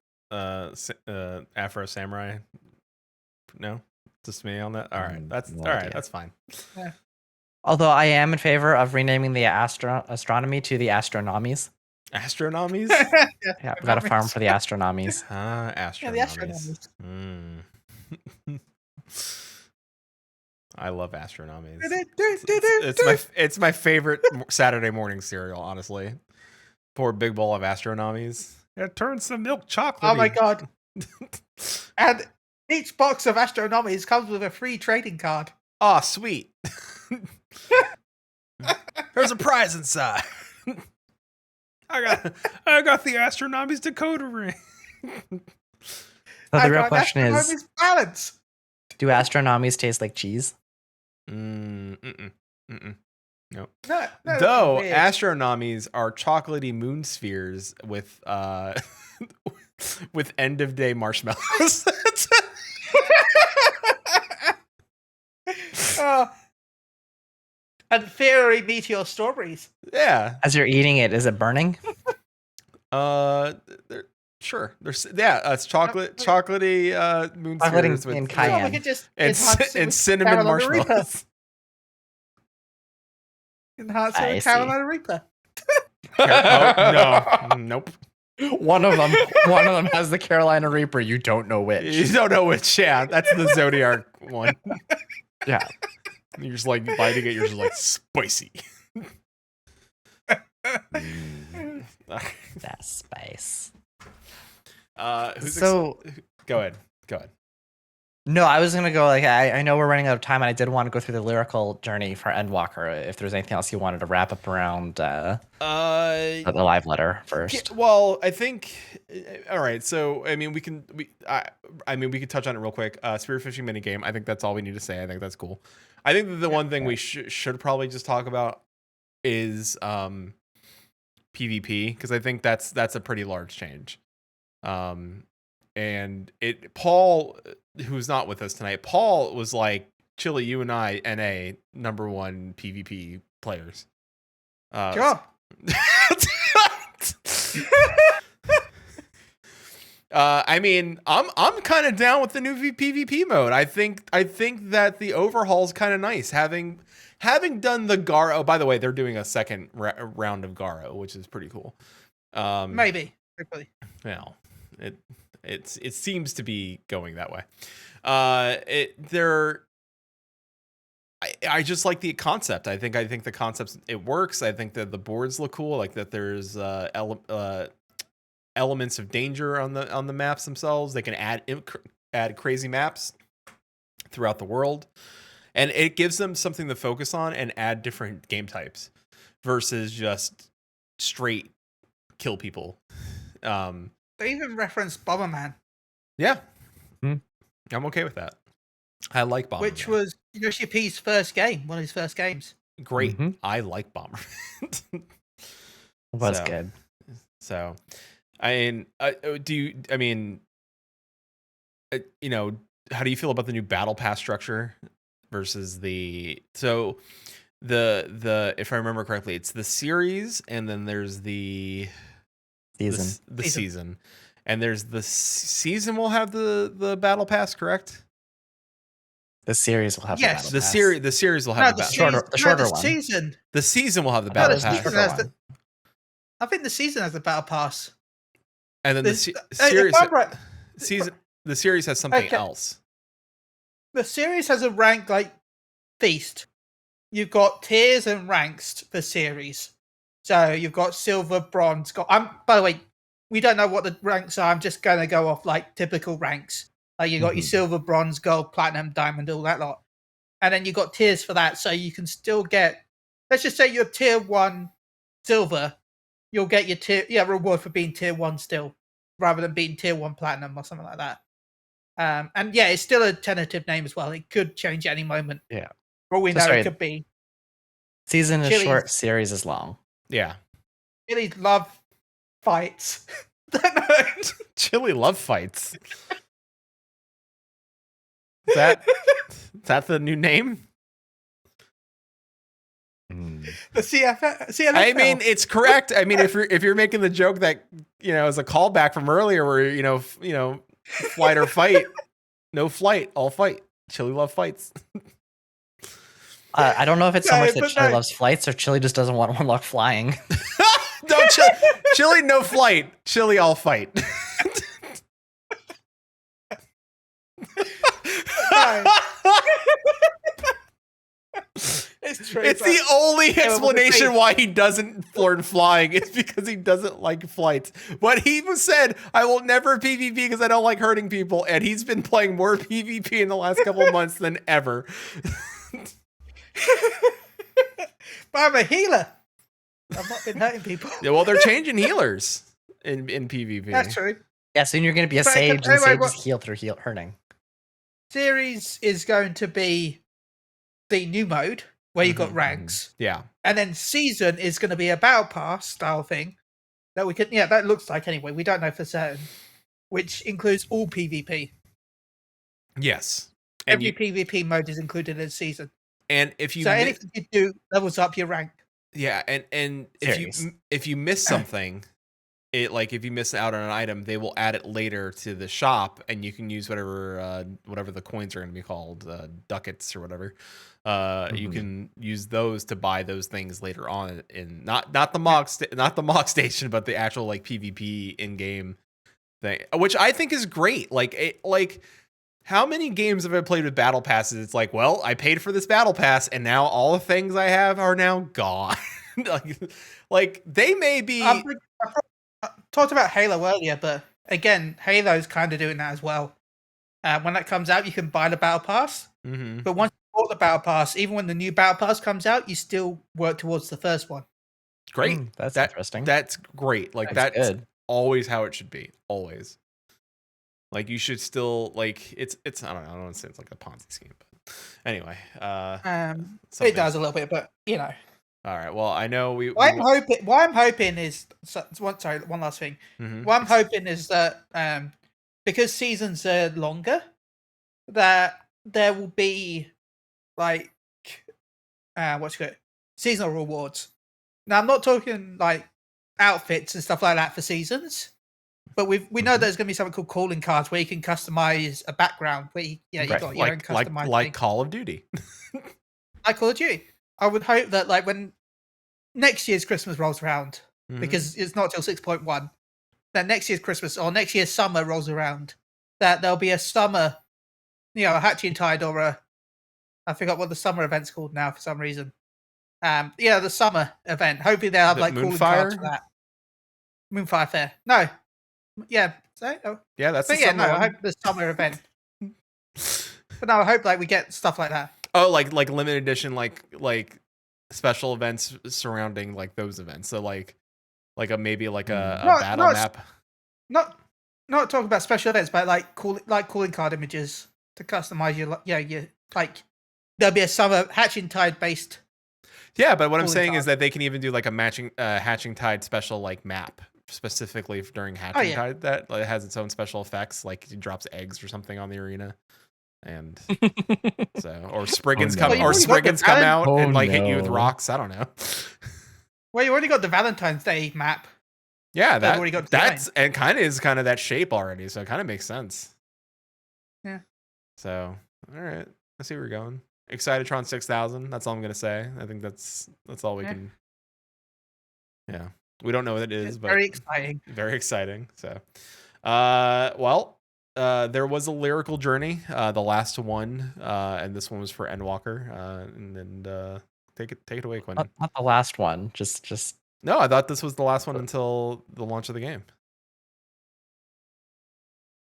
Afro Samurai? No, just me on that. All right, that's No all right. idea. That's fine. Although I am in favor of renaming the astronomy to the astronomies. Astronomies. Yeah, we got a farm for the astronomies. Astronomies. Yeah, the astronomies. I love astronomies. It's It's my favorite Saturday morning cereal, honestly. Pour a big bowl of astronomies. It turns some milk chocolate. Oh my god. And each box of astronomies comes with a free trading card. Oh, sweet. There's a prize inside. I got the astronomies decoder ring. So I the real got question is, astronomies balance. do astronomies taste like cheese? No. No, Though weird. astronomies are chocolatey moon spheres with with end of day marshmallows. And fiery meteor strawberries. Yeah. As you're eating it, is it burning? Sure. It's chocolatey moon Chocolate spheres and with cayenne. We could just and, enhance it and with cinnamon Carolina Reaper. marshmallows. Enhance it I with see. Carolina Reaper. Oh, no. Nope. One of them has the Carolina Reaper. You don't know You which. don't know which. Yeah, that's the Zodiac one. Yeah. You're just like biting it. You're just like spicy. That's spice. Who's So go ahead. Go ahead. no, I was gonna go like I know we're running out of time, and I did want to go through the lyrical journey for Endwalker. If there's anything else you wanted to wrap up around the live letter first. Well, I think. All right. So, I mean, we can touch on it real quick. Spearfishing minigame. I think that's all we need to say. I think that's cool. I think that the one thing we should probably just talk about is PvP, because I think that's a pretty large change. And Paul, who's not with us tonight, Paul was like, Chille, you and I, NA, #1 PvP players. Sure. I mean, I'm kind of down with the new PvP mode. I think that the overhaul's kind of nice. Having done the Garo. Oh, by the way, they're doing a second round of Garo, which is pretty cool. Maybe. Hopefully. Well, it seems to be going that way. I just like the concept. I think the concept, it works. I think that the boards look cool. Like that there's elements of danger on the maps themselves. They can add crazy maps throughout the world, and it gives them something to focus on and add different game types versus just straight kill people. They even reference Bomberman, Yeah, Hmm. I'm okay with that. I like Bomberman. which was Yoshi P's first game, one of his first games. great. Mhm. I like Bomberman. Was So- good. So, I mean, how do you feel about the new battle pass structure versus the if I remember correctly, it's the series and then there's the Season. the Season. season, and there's the season will have the battle pass, correct? The series will have Yes. the The battle pass. series will No, have the, the battle. shorter- season, the shorter the one. season. The season will have the I thought battle it was the pass, season shorter has one. I think the season has the battle pass. and then This- the if series I'm right, season the series has something Okay. else. the series has a rank like Feast. You've got tiers and ranks for series. So you've got silver, bronze, gold. By the way, we don't know what the ranks are. I'm just going to go off like typical ranks. Like you got your Mhm. silver, bronze, gold, platinum, diamond, all that lot. And then you got tiers for that. So you can still get, let's just say you're tier 1 silver. You'll get your reward for being tier 1 still, rather than being tier 1 platinum or something like that. And yeah, it's still a tentative name as well. It could change at any moment. Yeah. For all we So know, sorry. it could be. Season is Chille's- short, series is long. Yeah, Really love fights. Don't know. Chili love fights. Is that the new name? The CFL. I mean, it's correct. I mean, if you're making the joke that as a callback from earlier, where flight or fight, no flight, all fight. Chili love fights. I don't know if it's so No, much that but Chili no. loves flights or Chili just doesn't want to unlock flying. No, Chili no flight. Chili all fight. No. It's true. It's but- the only Yeah, but the explanation face- why he doesn't learn flying is because he doesn't like flights. But he said, I will never PvP because I don't like hurting people. And he's been playing more PvP in the last couple of months than ever. But I'm a healer. I've not been hurting people. Yeah, well, they're changing healers in PvP. That's true. Yeah, soon you're going to be a But sage, and anyway, sages heal through hurting. Series is going to be the new mode where you've got Mhm, ranks. Yeah. And then season is going to be a battle pass style thing that we can, that looks like anyway. We don't know for certain, which includes all PvP. Yes. And Every PvP mode is included in season. and if you So anything you do levels up your rank. yeah, and Series. if you miss something, if you miss out on an item, they will add it later to the shop, and you can use whatever the coins are going to be called, ducats or whatever. You Mhm. can use those to buy those things later on in not the mock station, but the actual PvP in game thing, which I think is great. How many games have I played with battle passes? It's like, well, I paid for this battle pass, and now all the things I have are now gone. They may be. I talked about Halo earlier, but again, Halo's kind of doing that as well. When that comes out, you can buy the battle pass. Mhm. But once you bought the battle pass, even when the new battle pass comes out, you still work towards the first one. Great. That's That- interesting. That's great. That's good. always how it should be. Always. You should still it's I don't know. I don't want to say it's like a Ponzi scheme, but anyway. It something- does a little bit, but All right. Well, I know What I'm hoping is one last thing. Mhm. What I'm hoping is that because seasons are longer, that there will be seasonal rewards. Now I'm not talking outfits and stuff like that for seasons, but we know Mhm. there's going to be something called calling cards where you can customize a background where you Right. got your own customized like thing. Call of Duty. Like Call of Duty. I would hope that when next year's Christmas rolls around, Mhm. because it's not till 6.1, that next year's Christmas or next year's summer rolls around, that there'll be a summer, a Hatching Tide or I forgot what the summer event's called now for some reason. Yeah, the summer event. Hopefully they'll have The like cooling cards Moonfire? for that. Moonfire Fair. No. Yeah. So, Yeah, that's the but yeah, summer no, I one. hope the summer event. But no, I hope like we get stuff like that. Oh, like limited edition, like special events surrounding like those events. So like maybe a battle map. Not talking about special events, but like cooling card images to customize your like there'll be a summer Hatching Tide based. Yeah, but what I'm cooling saying card. is that they can even do like a matching Hatching Tide special like map specifically during Hatching yeah. Tide that like, has its own special effects, like it drops eggs or something on the arena. And so, or Spriggans no. come, or Spriggans come out Oh, and like hit you with no. rocks. I don't know. Well, you already got the Valentine's Day map. Yeah, They've already got that's and kind of is kind of that shape already, so it kind of makes sense. Yeah. So, all right, let's see where we're going. Excitedtron 6000. That's all I'm gonna say. I think that's all we can. Yeah, we don't know what it is, It's but very exciting. Very exciting. So, there was a lyrical journey, the last one, and this one was for Endwalker. And take it away, Quentin. Not the last one. Just. No, I thought this was the last one until the launch of the game.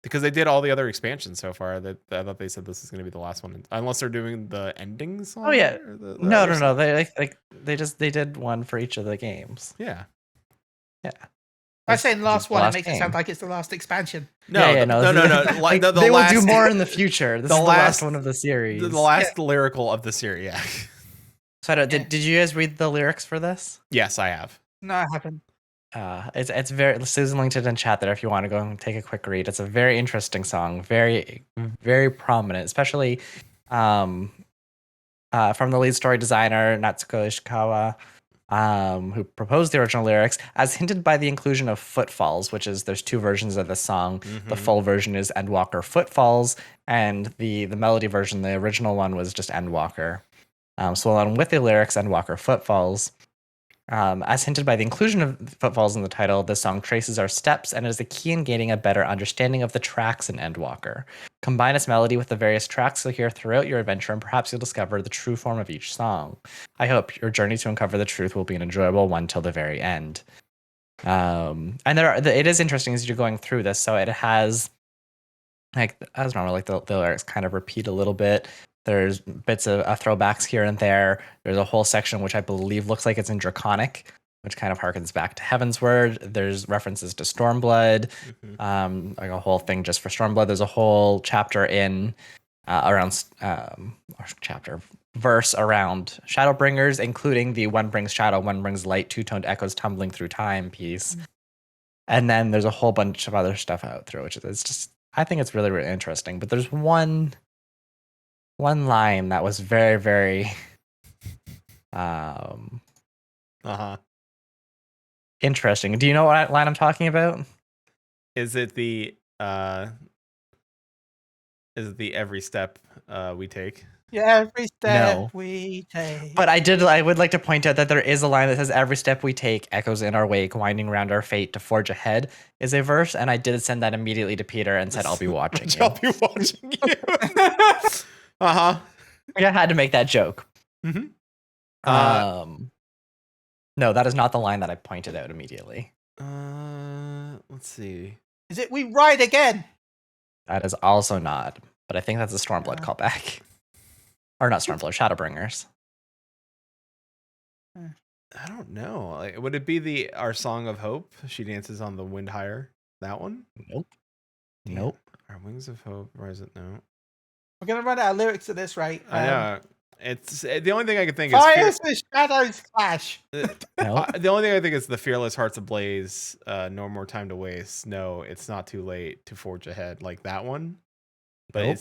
Because they did all the other expansions so far. I thought they said this is going to be the last one, unless they're doing the endings. Oh yeah, the no. other stuff. They did one for each of the games. Yeah. I say the last one, it makes game. it sound like it's the last expansion. No. No. Like, the they last, will do more in the future. This is the last one of the series. The last lyrical of the series. Yeah. So did you guys read the lyrics for this? Yes, I have. No, I haven't. It's very. Susan linked it in chat there if you want to go and take a quick read. It's a very interesting song, very very prominent, especially from the lead story designer Natsuko Ishikawa, who proposed the original lyrics, as hinted by the inclusion of Footfalls, which is there's two versions of the song. Mm-hmm. The full version is Endwalker Footfalls, and the melody version, the original one, was just Endwalker. So along with the lyrics, Endwalker Footfalls. As hinted by the inclusion of Footfalls in the title, this song traces our steps and is a key in gaining a better understanding of the tracks in Endwalker. Combine its melody with the various tracks you'll hear throughout your adventure, and perhaps you'll discover the true form of each song. I hope your journey to uncover the truth will be an enjoyable one till the very end. And it is interesting as you're going through this. So it has, like as normal, like the lyrics kind of repeat a little bit. There's bits of throwbacks here and there. There's a whole section which I believe looks like it's in Draconic, which kind of harkens back to Heaven's Word. There's references to Stormblood, like a whole thing just for Stormblood. There's a whole chapter in verse around Shadowbringers, including the one brings shadow, one brings light, two-toned echoes tumbling through time piece. And then there's a whole bunch of other stuff out through, which is just, I think it's really, really interesting. But there's one line that was very, very interesting. Do you know what line I'm talking about? Is it the every step we take? Yeah, every step No. we take. But I would like to point out that there is a line that says every step we take echoes in our wake, winding around our fate to forge ahead is a verse, and I did send that immediately to Peter and said I'll be watching you. I'll be watching you. I had to make that joke. Mm-hmm. No, that is not the line that I pointed out immediately. Let's see. Is it we ride again? That is also not, but I think that's a Stormblood callback. Or not Stormblood, Shadowbringers. I don't know. Like, would it be our Song of Hope? She dances on the wind higher. That one? Nope. Damn. Nope. Our Wings of Hope. Where is it? No. We're gonna run out of lyrics to this, right? I know. It's the only thing I can think Fires with shadows clash. Nope. The only thing I think is the fearless hearts ablaze. No more time to waste. No, it's not too late to forge ahead. Like that one. But Nope.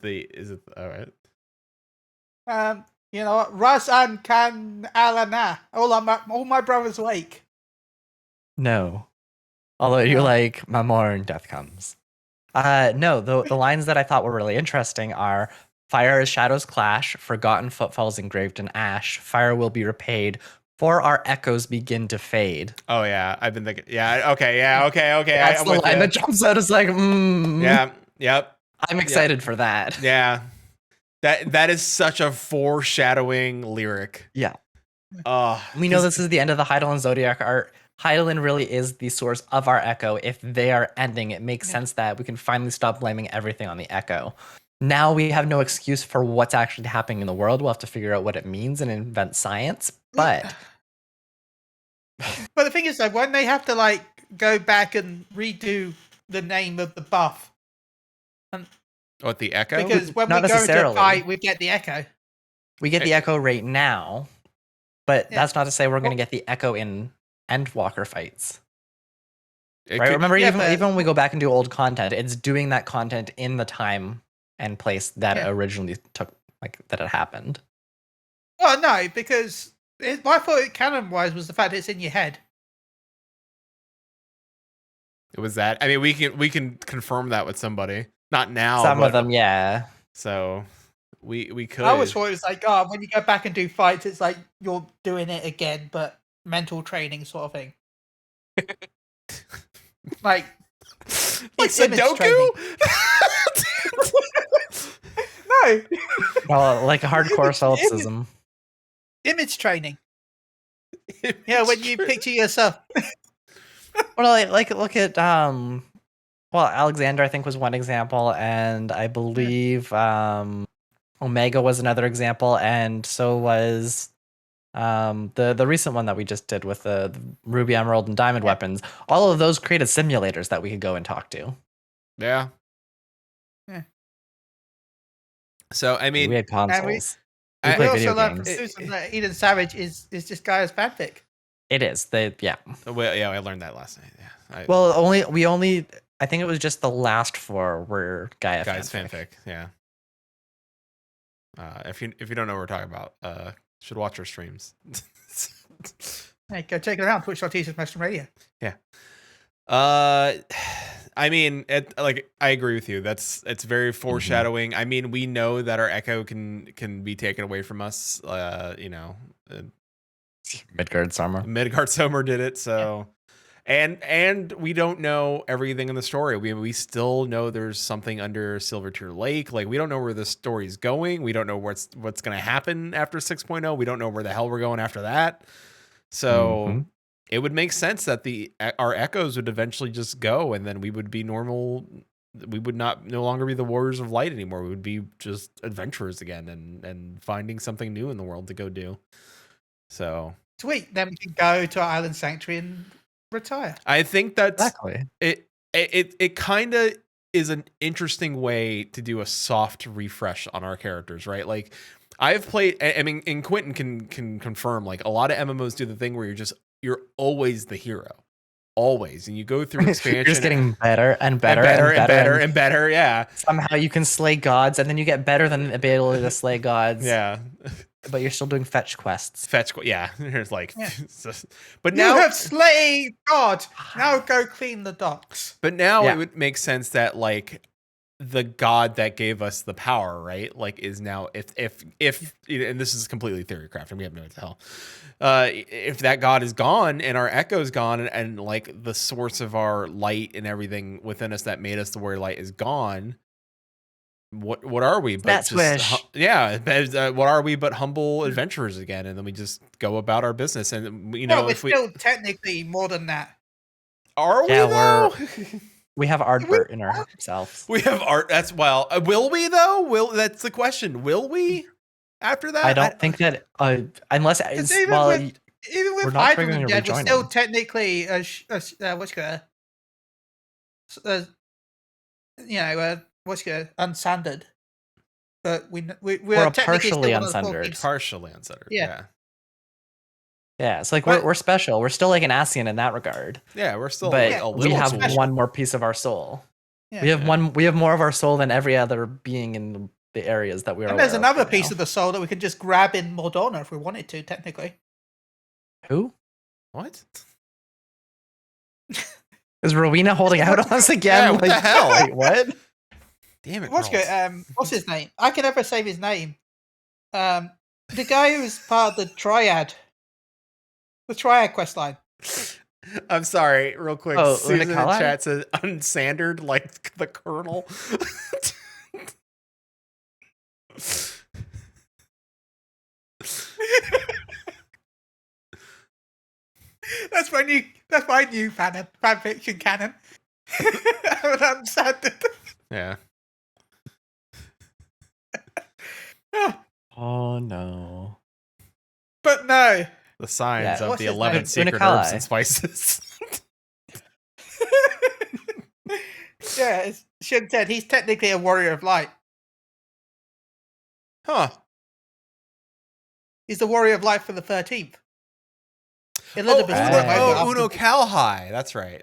is it all right? You know what? Ras an kan alana. All my brothers wake. No. Although you're like, my morn death comes. No, the lines that I thought were really interesting are fire as shadows clash, forgotten footfalls engraved in ash, fire will be repaid, for our echoes begin to fade. Oh yeah, I've been thinking. Yeah, okay. That's the line that jumps out. It's like, Yeah, yep. I'm excited for that. Yeah. That is such a foreshadowing lyric. Yeah. We know 'cause- this is the end of the Hydaelyn Zodiac art. Hydaelyn really is the source of our echo. If they are ending, it makes sense that we can finally stop blaming everything on the echo. Now we have no excuse for what's actually happening in the world. We'll have to figure out what it means and invent science. But the thing is, though, when they have to like go back and redo the name of the buff, what, the echo? because when Not we go into a necessarily. fight, we get the echo. we get the echo right now. But Yeah. that's not to say we're going to get the echo in Endwalker fights. It Right? could- Remember, Yeah, even but- when we go back and do old content, it's doing that content in the time and place that Yeah. originally took, like, that it happened. Well, no, because I thought it canon-wise was the fact that it's in your head. It was that. I mean, we can confirm that with somebody. Not now. Some but, of them, yeah. So we could. I always thought it was like, oh, when you go back and do fights, it's like you're doing it again, but mental training sort of thing. Like like image Sudoku. no Well, like a hardcore solipsism. image training. Yeah, when you picture yourself. Well, like look at well, Alexander I think was one example, and I believe Omega was another example, and so was the recent one that we just did with the Ruby Emerald and Diamond weapons. All of those created simulators that we could go and talk to. Yeah. Yeah. So I mean, we had consoles. I- We We play also video learned from games. Susan that Eden Savage is just Gaia's fanfic. It is. Yeah. well, yeah, I learned that last night. Yeah. Well, I think it was just the last 4 were Gaia Guys fanfic. fanfic. Yeah. If you don't know what we're talking about, should watch our streams. Hey, go check it out. Twitch.tv Maelstrom Radio. Yeah. I mean, like I agree with you. It's very foreshadowing. I mean, we know that our echo can be taken away from us. You know, Midgard Summer. Midgard Sommer did it. So, and we don't know everything in the story. We still know there's something under Silvertear Lake. Like we don't know where the story's going. We don't know what's going to happen after 6.0. We don't know where the hell we're going after that. So it would make sense that our echoes would eventually just go, and then we would be normal. We would no longer be the warriors of light anymore. We would be just adventurers again, and finding something new in the world to go do. So Sweet. Then we can go to our island sanctuary and retire. I think that's Exactly. it kind of is an interesting way to do a soft refresh on our characters, right? Like I've played, I mean, and Quentin can confirm, like a lot of MMOs do the thing where you're always the hero, always, and you go through expansion. You're just getting better and better and better. Yeah. Somehow you can slay gods, and then you get better than the ability to slay gods. Yeah. But you're still doing fetch quests. Yeah. There's like, Yeah. but Now now you have slayed God. Now go clean the docks. But now Yeah. it would make sense that like the god that gave us the power, right? Like is now if and this is completely theory crafting, we have no idea what the hell. If that god is gone and our echo's gone and like the source of our light and everything within us that made us the warrior light is gone, what are we? But That's wish. what are we but humble adventurers again? And then we just go about our business, and you know, No, we're if we still technically more than that. are we Yeah, though? We have Ardbert in ourselves. We have art. That's will we though? That's the question. Will we after that? I don't think that unless Because it's, even well, with we're not Hydra triggering and a Dead, we're rejoin still them. technically unsanded. But we're We're technically partially still one of the four unsundered. kings. partially uncentered. Yeah. Yeah, it's like But- we're special. We're still like an Ascian in that regard. Yeah, we're still But a we little have tool. one more piece of our soul. Yeah. We have more of our soul than every other being in the areas that we are. And there's aware of another right piece now. of the soul that we can just grab in Mordona if we wanted to, technically. Who What? is Rowena holding out on us again? Yeah, what the hell? Wait, what? Damn it. What's girls. good? What's his name? I can never save his name. The guy who's part of the Triad quest line. I'm sorry, real quick. Oh, Susan in Unicali? chat says unsandered like the Colonel. That's my new fan fiction canon. I would understand it. Yeah. Oh no. But no. The signs Yeah. of What's the his 11 name? secret Unikali. herbs and spices. Yeah, as Shin said, he's technically a warrior of light. Huh. He's the warrior of light for the 13th. Elizabeth Uno- brought him over after- Uno Calhai. That's right.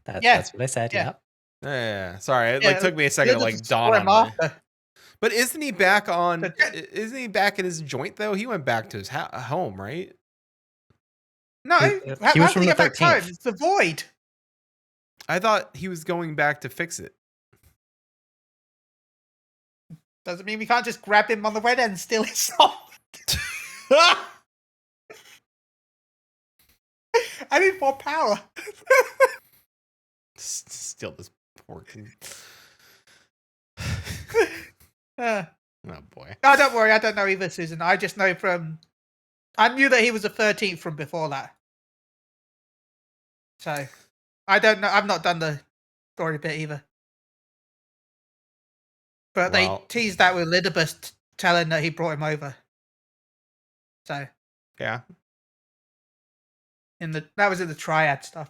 Yeah. That's what I said. Yeah. Yep. Yeah. Sorry, it Yeah, took me a second to Elizabeth dawn brought on him me. after. But isn't he back on? The- Isn't he back in his joint though? He went back to his home, right? No, He was how from did he the get back 13th. home? It's the void. I thought he was going back to fix it. Doesn't mean we can't just grab him on the way and steal his soul. I need more power. Steal this poor kid. Oh Boy. don't worry, I don't know either, Susan. I just know I knew that he was the 13th from before that. So, I don't know. I've not done the story bit either. But Well- they teased that with Elizabeth telling that he brought him over. So, Yeah. that was in the triad stuff.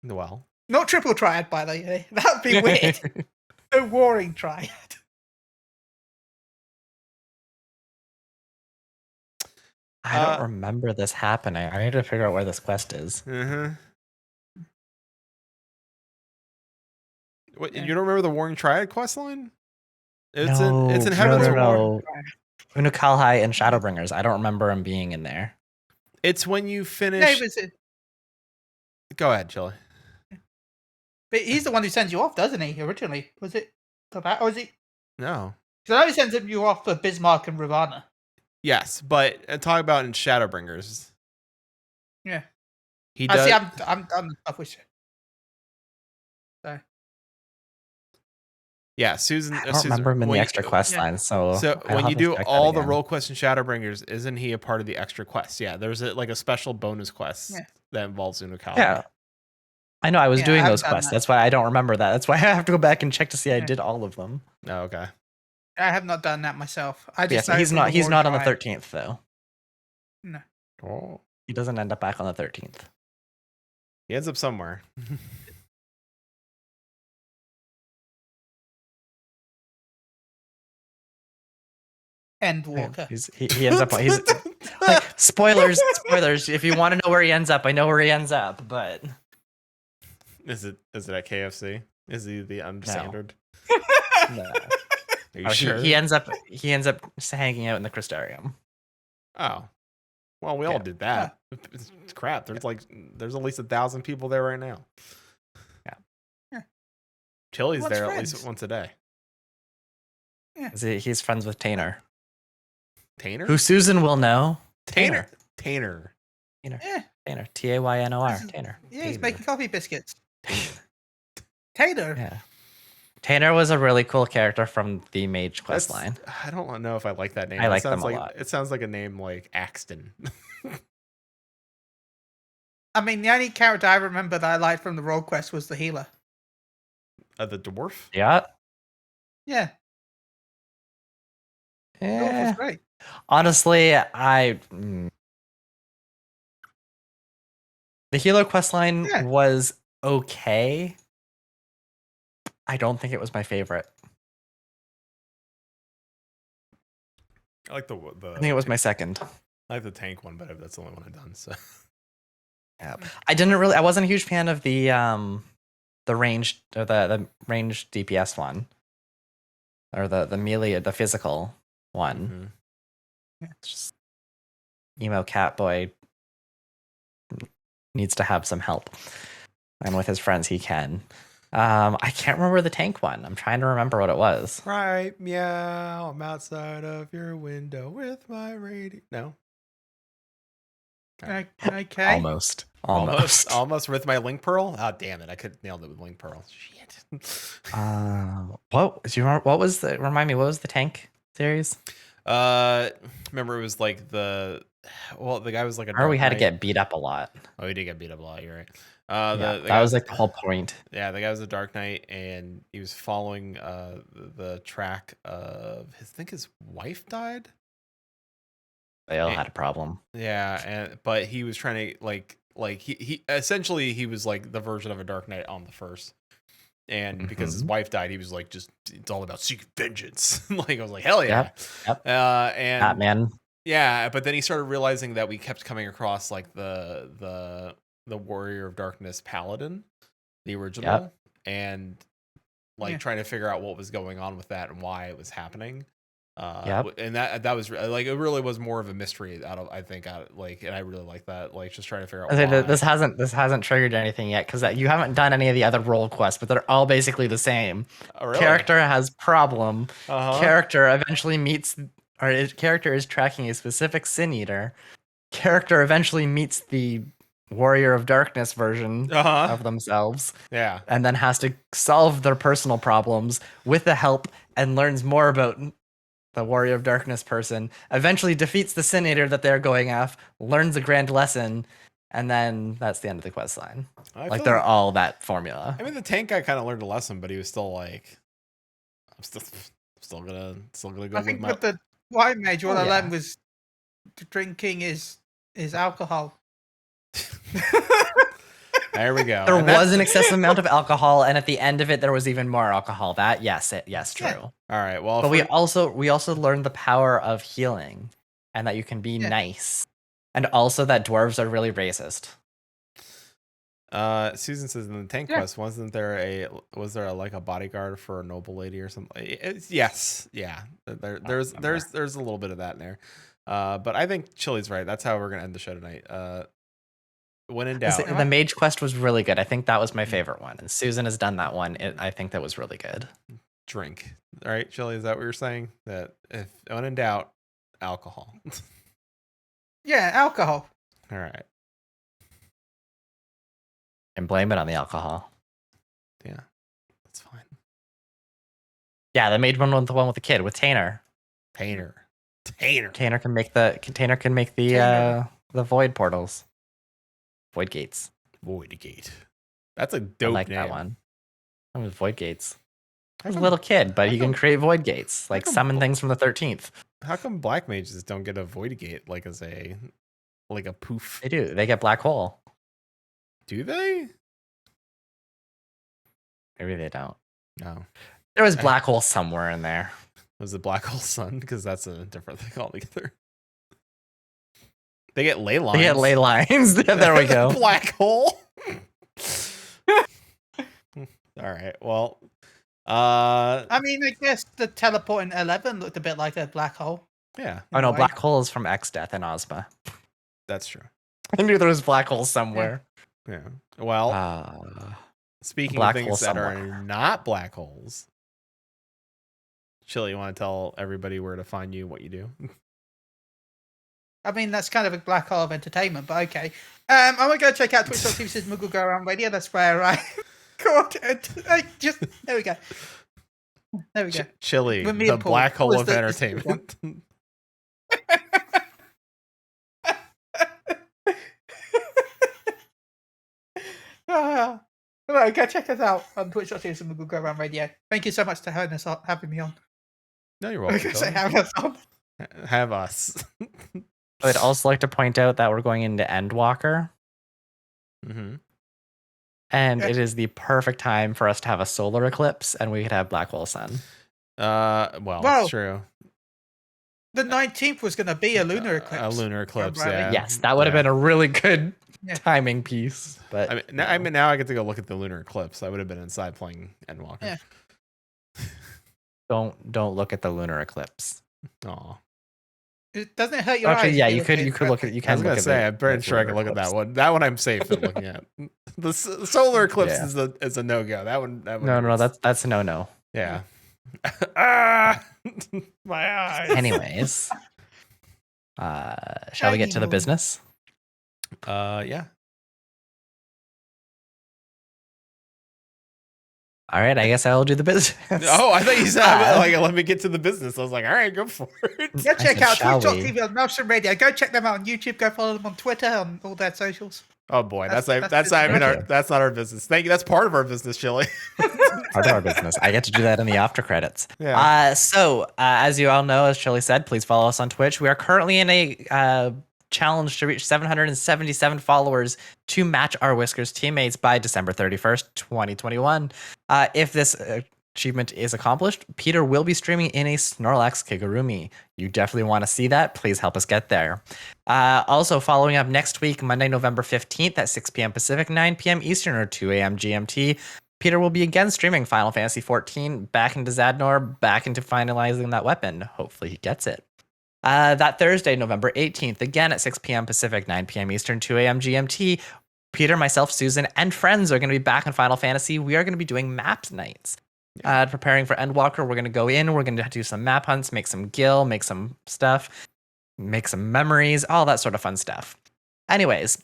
Well. Not triple triad, by the way. That would be weird. No warring triad. I don't remember this happening. I need to figure out where this quest is. What? Yeah. You don't remember the Warring Triad quest line? It's No, in Heaven's no, War. no. Unukalhai and Shadowbringers. I don't remember him being in there. It's when you No, finish. he was in- Go ahead, Chille. but he's the one who sends you off, doesn't he? Originally, was it? Or is he? No. So now he sends you off for Bismarck and Ravana. Yes, but talk about in Shadowbringers. Yeah. He I does. see. I'm done the stuff with you. So Yeah, Susan. I don't remember him in the extra quest line. So I'll when have you to do check that all the again. role quests in Shadowbringers, isn't he a part of the extra quests? Yeah, there's like a special bonus quest that involves Unikali. Yeah. I know I was Yeah, I doing haven't those done quests. that. That's why I don't remember that. That's why I have to go back and check to see I Yeah. did all of them. Oh, okay. I have not done that myself. I Yeah, just so know he's from not the he's Warring not on the Triad. 13th though. No. Oh, He doesn't end up back on the 13th. he ends up somewhere. Endwalker. He ends up he's like, spoilers. If you want to know where he ends up, I know where he ends up, but Is it at KFC? Is he the unstandard? no. Are you sure? He ends up just hanging out in the Crystarium. Oh, well, we all Yeah. did that. It's crap. There's at least 1,000 people there right now. Yeah. Chille's What's there at friends? least once a day. He's friends with Tainer, Tainer? who Susan will know. Tainer? Tainer. Yeah. Tainer. Taynor. Tainer. Yeah, he's Tater. making coffee biscuits. Tater. Yeah. Tainer was a really cool character from the Mage quest That's- line. I don't know if I like that name. I like it sounds them a like, lot. It sounds like a name like Axton. I mean, the only character I remember that I liked from the role quest was the healer. The dwarf? Yeah. Yeah, the dwarf was Yeah. great. Honestly, the healer quest line Yeah. was okay. I don't think it was my favorite. I like the I think it was my second. I like the tank one, but that's the only one I've done. So Yeah. I wasn't a huge fan of the ranged or the ranged DPS one. Or the melee, the physical one. It's just emo cat boy needs to have some help. And with his friends he can. I can't remember the tank one. I'm trying to remember what it was. right, meow, I'm outside of your window with my radio. No, Okay. Almost. almost with my link pearl. Oh damn it! I could nailed it with link pearl. Shit. What do you remember? Remind me, what was the tank series? Remember it was like the guy was like a Or we Dark had to Knight. get beat up a lot. Oh, he did get beat up a lot. You're right. Yeah, The that guy was like the whole point. yeah, the guy was a Dark Knight, and he was following the track of I think his wife died. They all And- had a problem. Yeah, but he was trying to like he essentially he was like the version of a Dark Knight on the first. And because his Mhm. wife died, he was like, just it's all about seeking vengeance. Like I was like, hell yeah. Yep. And Batman. yeah, but then he started realizing that we kept coming across like the Warrior of Darkness Paladin, the original, and like Yeah. trying to figure out what was going on with that and why it was happening. Yep. And that was like it really was more of a mystery and I really like that, like just trying to figure out I say why. that this hasn't triggered anything yet because you haven't done any of the other role quests, but they're all basically the same. Oh, really? Character has problem. Uh-huh. Character eventually meets, or his character is tracking a specific Sin Eater. Character eventually meets the Warrior of Darkness version Uh-huh. of themselves, Yeah. and then has to solve their personal problems with the help and learns more about the Warrior of Darkness person, eventually defeats the Sin Eater that they're going after, learns a grand lesson, and then that's the end of the quest line. I Like feel they're all that formula. I mean, the tank guy kind of learned a lesson, but he was still like, I'm still gonna go I live think my. with the White Mage, what Oh, I yeah. learned was drinking is alcohol. There we go. There And that's- was an excessive amount of alcohol, and at the end of it, there was even more alcohol. Yes, true. Yeah. All right. Well, But if we also learned the power of healing, and that you can be Yeah. nice, and also that dwarves are really racist. Susan says in the tank Yeah. quest, was there like a bodyguard for a noble lady or something? Yes, yeah. There's a little bit of that in there. But I think Chille's right. That's how we're gonna end the show tonight. When in doubt, The mage quest was really good. I think that was my favorite one, and Susan has done that one. I think that was really good. drink. All right, Chille, is that what you're saying? That if when in doubt, alcohol. Yeah, alcohol. All right. And blame it on the alcohol. Yeah, that's fine. Yeah, the mage one, the one with the kid with Tanner. Tanner. Tanner can make the Tanner. the void portals, void gates. Void Gate. That's a I dope like name. that one. That was void gates. How He's a come- little kid, but he how can come- create void gates, like come summon bo- things from the 13th. How come black mages don't get a Void Gate like as like a poof? They do. They get black hole. Do they? Maybe they don't. No. There was black hole somewhere in there. Was it Black Hole Sun? Because that's a different thing altogether. They get ley lines. They get ley lines. There we go. Black hole. All right. Well, I mean, I guess the teleporting 11 looked a bit like a black hole. yeah, Oh in a no, way. black hole is from X Death and Ozma. that's true. I knew there was black holes somewhere. Yeah. Well, speaking of black things hole that are somewhere. not black holes, Chille, you want to tell everybody where to find you, what you do? I mean, that's kind of a black hole of entertainment, but okay. I'm gonna go check out Twitch.tv says Muggle Go Around Radio. That's where I just there we go. There we go. Chille, With me the and Paul. black hole Paul is of the- entertainment. Right, go check us out on Twitch.tv says Muggle Go Around Radio. Thank you so much for having me on. No, you're I welcome. was gonna say Chille. having us on. Have us. I'd also like to point out that we're going into Endwalker, Mm-hmm. and Yeah. it is the perfect time for us to have a solar eclipse, and we could have black hole sun. Well, Well, it's true. The 19th was gonna be a lunar eclipse. A lunar eclipse, Right. yeah. Yes, that would have been a really good Yeah. timing piece. But I mean, now I get to go look at the lunar eclipse. I would have been inside playing Endwalker. Yeah. don't look at the lunar eclipse. Aw. Doesn't it hurt your Actually, eyes? yeah, if you could look at I can was look gonna at say, the, I'm pretty the sure I can lunar look at that eclipse. one. That one I'm safe at looking at. The solar eclipse Yeah. is a no go. That one. No, that's a no. yeah. Ah, my eyes. Anyways, shall we get to the Anywho. business? Yeah. All right, I guess I will do the business. Oh, I thought you said like let me get to the business. I was like, all right, go for it. Go check out shall we? Twitch.tv on Maelstrom Radio. Go check them out on YouTube. Go follow them on Twitter, on all their socials. Oh boy, that's not our business. Thank you. That's part of our business, Chille. Part of our business. I get to do that in the after credits. Yeah. So as you all know, as Chille said, please follow us on Twitch. We are currently in a challenge to reach 777 followers to match our Whiskers teammates by December 31st, 2021. If this achievement is accomplished, Peter will be streaming in a Snorlax Kigurumi. You definitely want to see that. Please help us get there. Also, following up next week, Monday, November 15th at 6 p.m. Pacific, 9 p.m. Eastern, or 2 a.m. GMT, Peter will be again streaming Final Fantasy XIV back into Zadnor, back into finalizing that weapon. Hopefully he gets it. That Thursday, November 18th, again at 6 p.m. Pacific, 9 p.m. Eastern, 2 a.m. GMT, Peter, myself, Susan, and friends are going to be back in Final Fantasy. We are going to be doing maps nights. Preparing for Endwalker, we're going to go in, we're going to do some map hunts, make some gil, make some stuff, make some memories, all that sort of fun stuff. Anyways,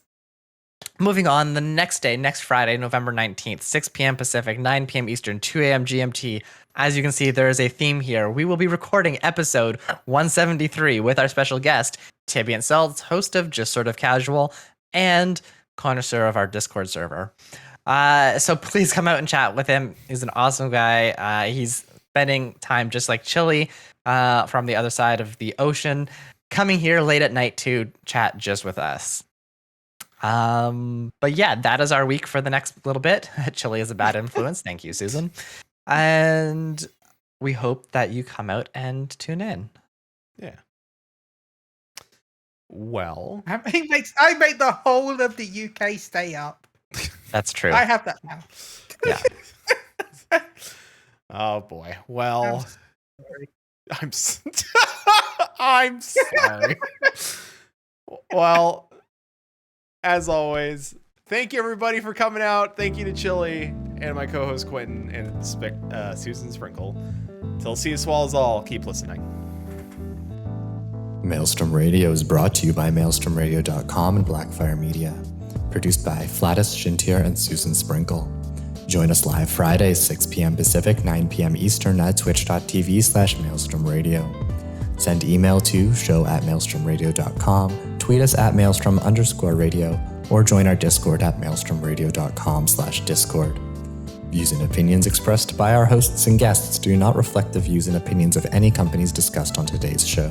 moving on, the next day, next Friday, November 19th, 6 p.m. Pacific, 9 p.m. Eastern, 2 a.m. GMT. As you can see, there is a theme here. We will be recording episode 173 with our special guest, Tibby Seltz, host of Just Sort of Casual and connoisseur of our Discord server. So please come out and chat with him. He's an awesome guy. He's spending time just like Chille from the other side of the ocean, coming here late at night to chat just with us. But yeah, that is our week for the next little bit. Chille is a bad influence. Thank you, Susan. And we hope that you come out and tune in. Yeah. Well, I make the whole of the UK stay up. That's true. I have that now. Yeah. Oh boy. Well, I'm I'm sorry. Well, as always, thank you everybody for coming out. Thank you to Chille and my co-host Quentin and Susan Sprinkle. Till see you swallows all. Keep listening. Maelstrom Radio is brought to you by maelstromradio.com and Blackfire Media. Produced by Flatus, Shintier, and Susan Sprinkle. Join us live Fridays, 6 p.m. Pacific, 9 p.m. Eastern at twitch.tv/maelstromradio. Send email to show@maelstromradio.com, tweet us at maelstrom_radio, or join our Discord at maelstromradio.com/discord. Views and opinions expressed by our hosts and guests do not reflect the views and opinions of any companies discussed on today's show.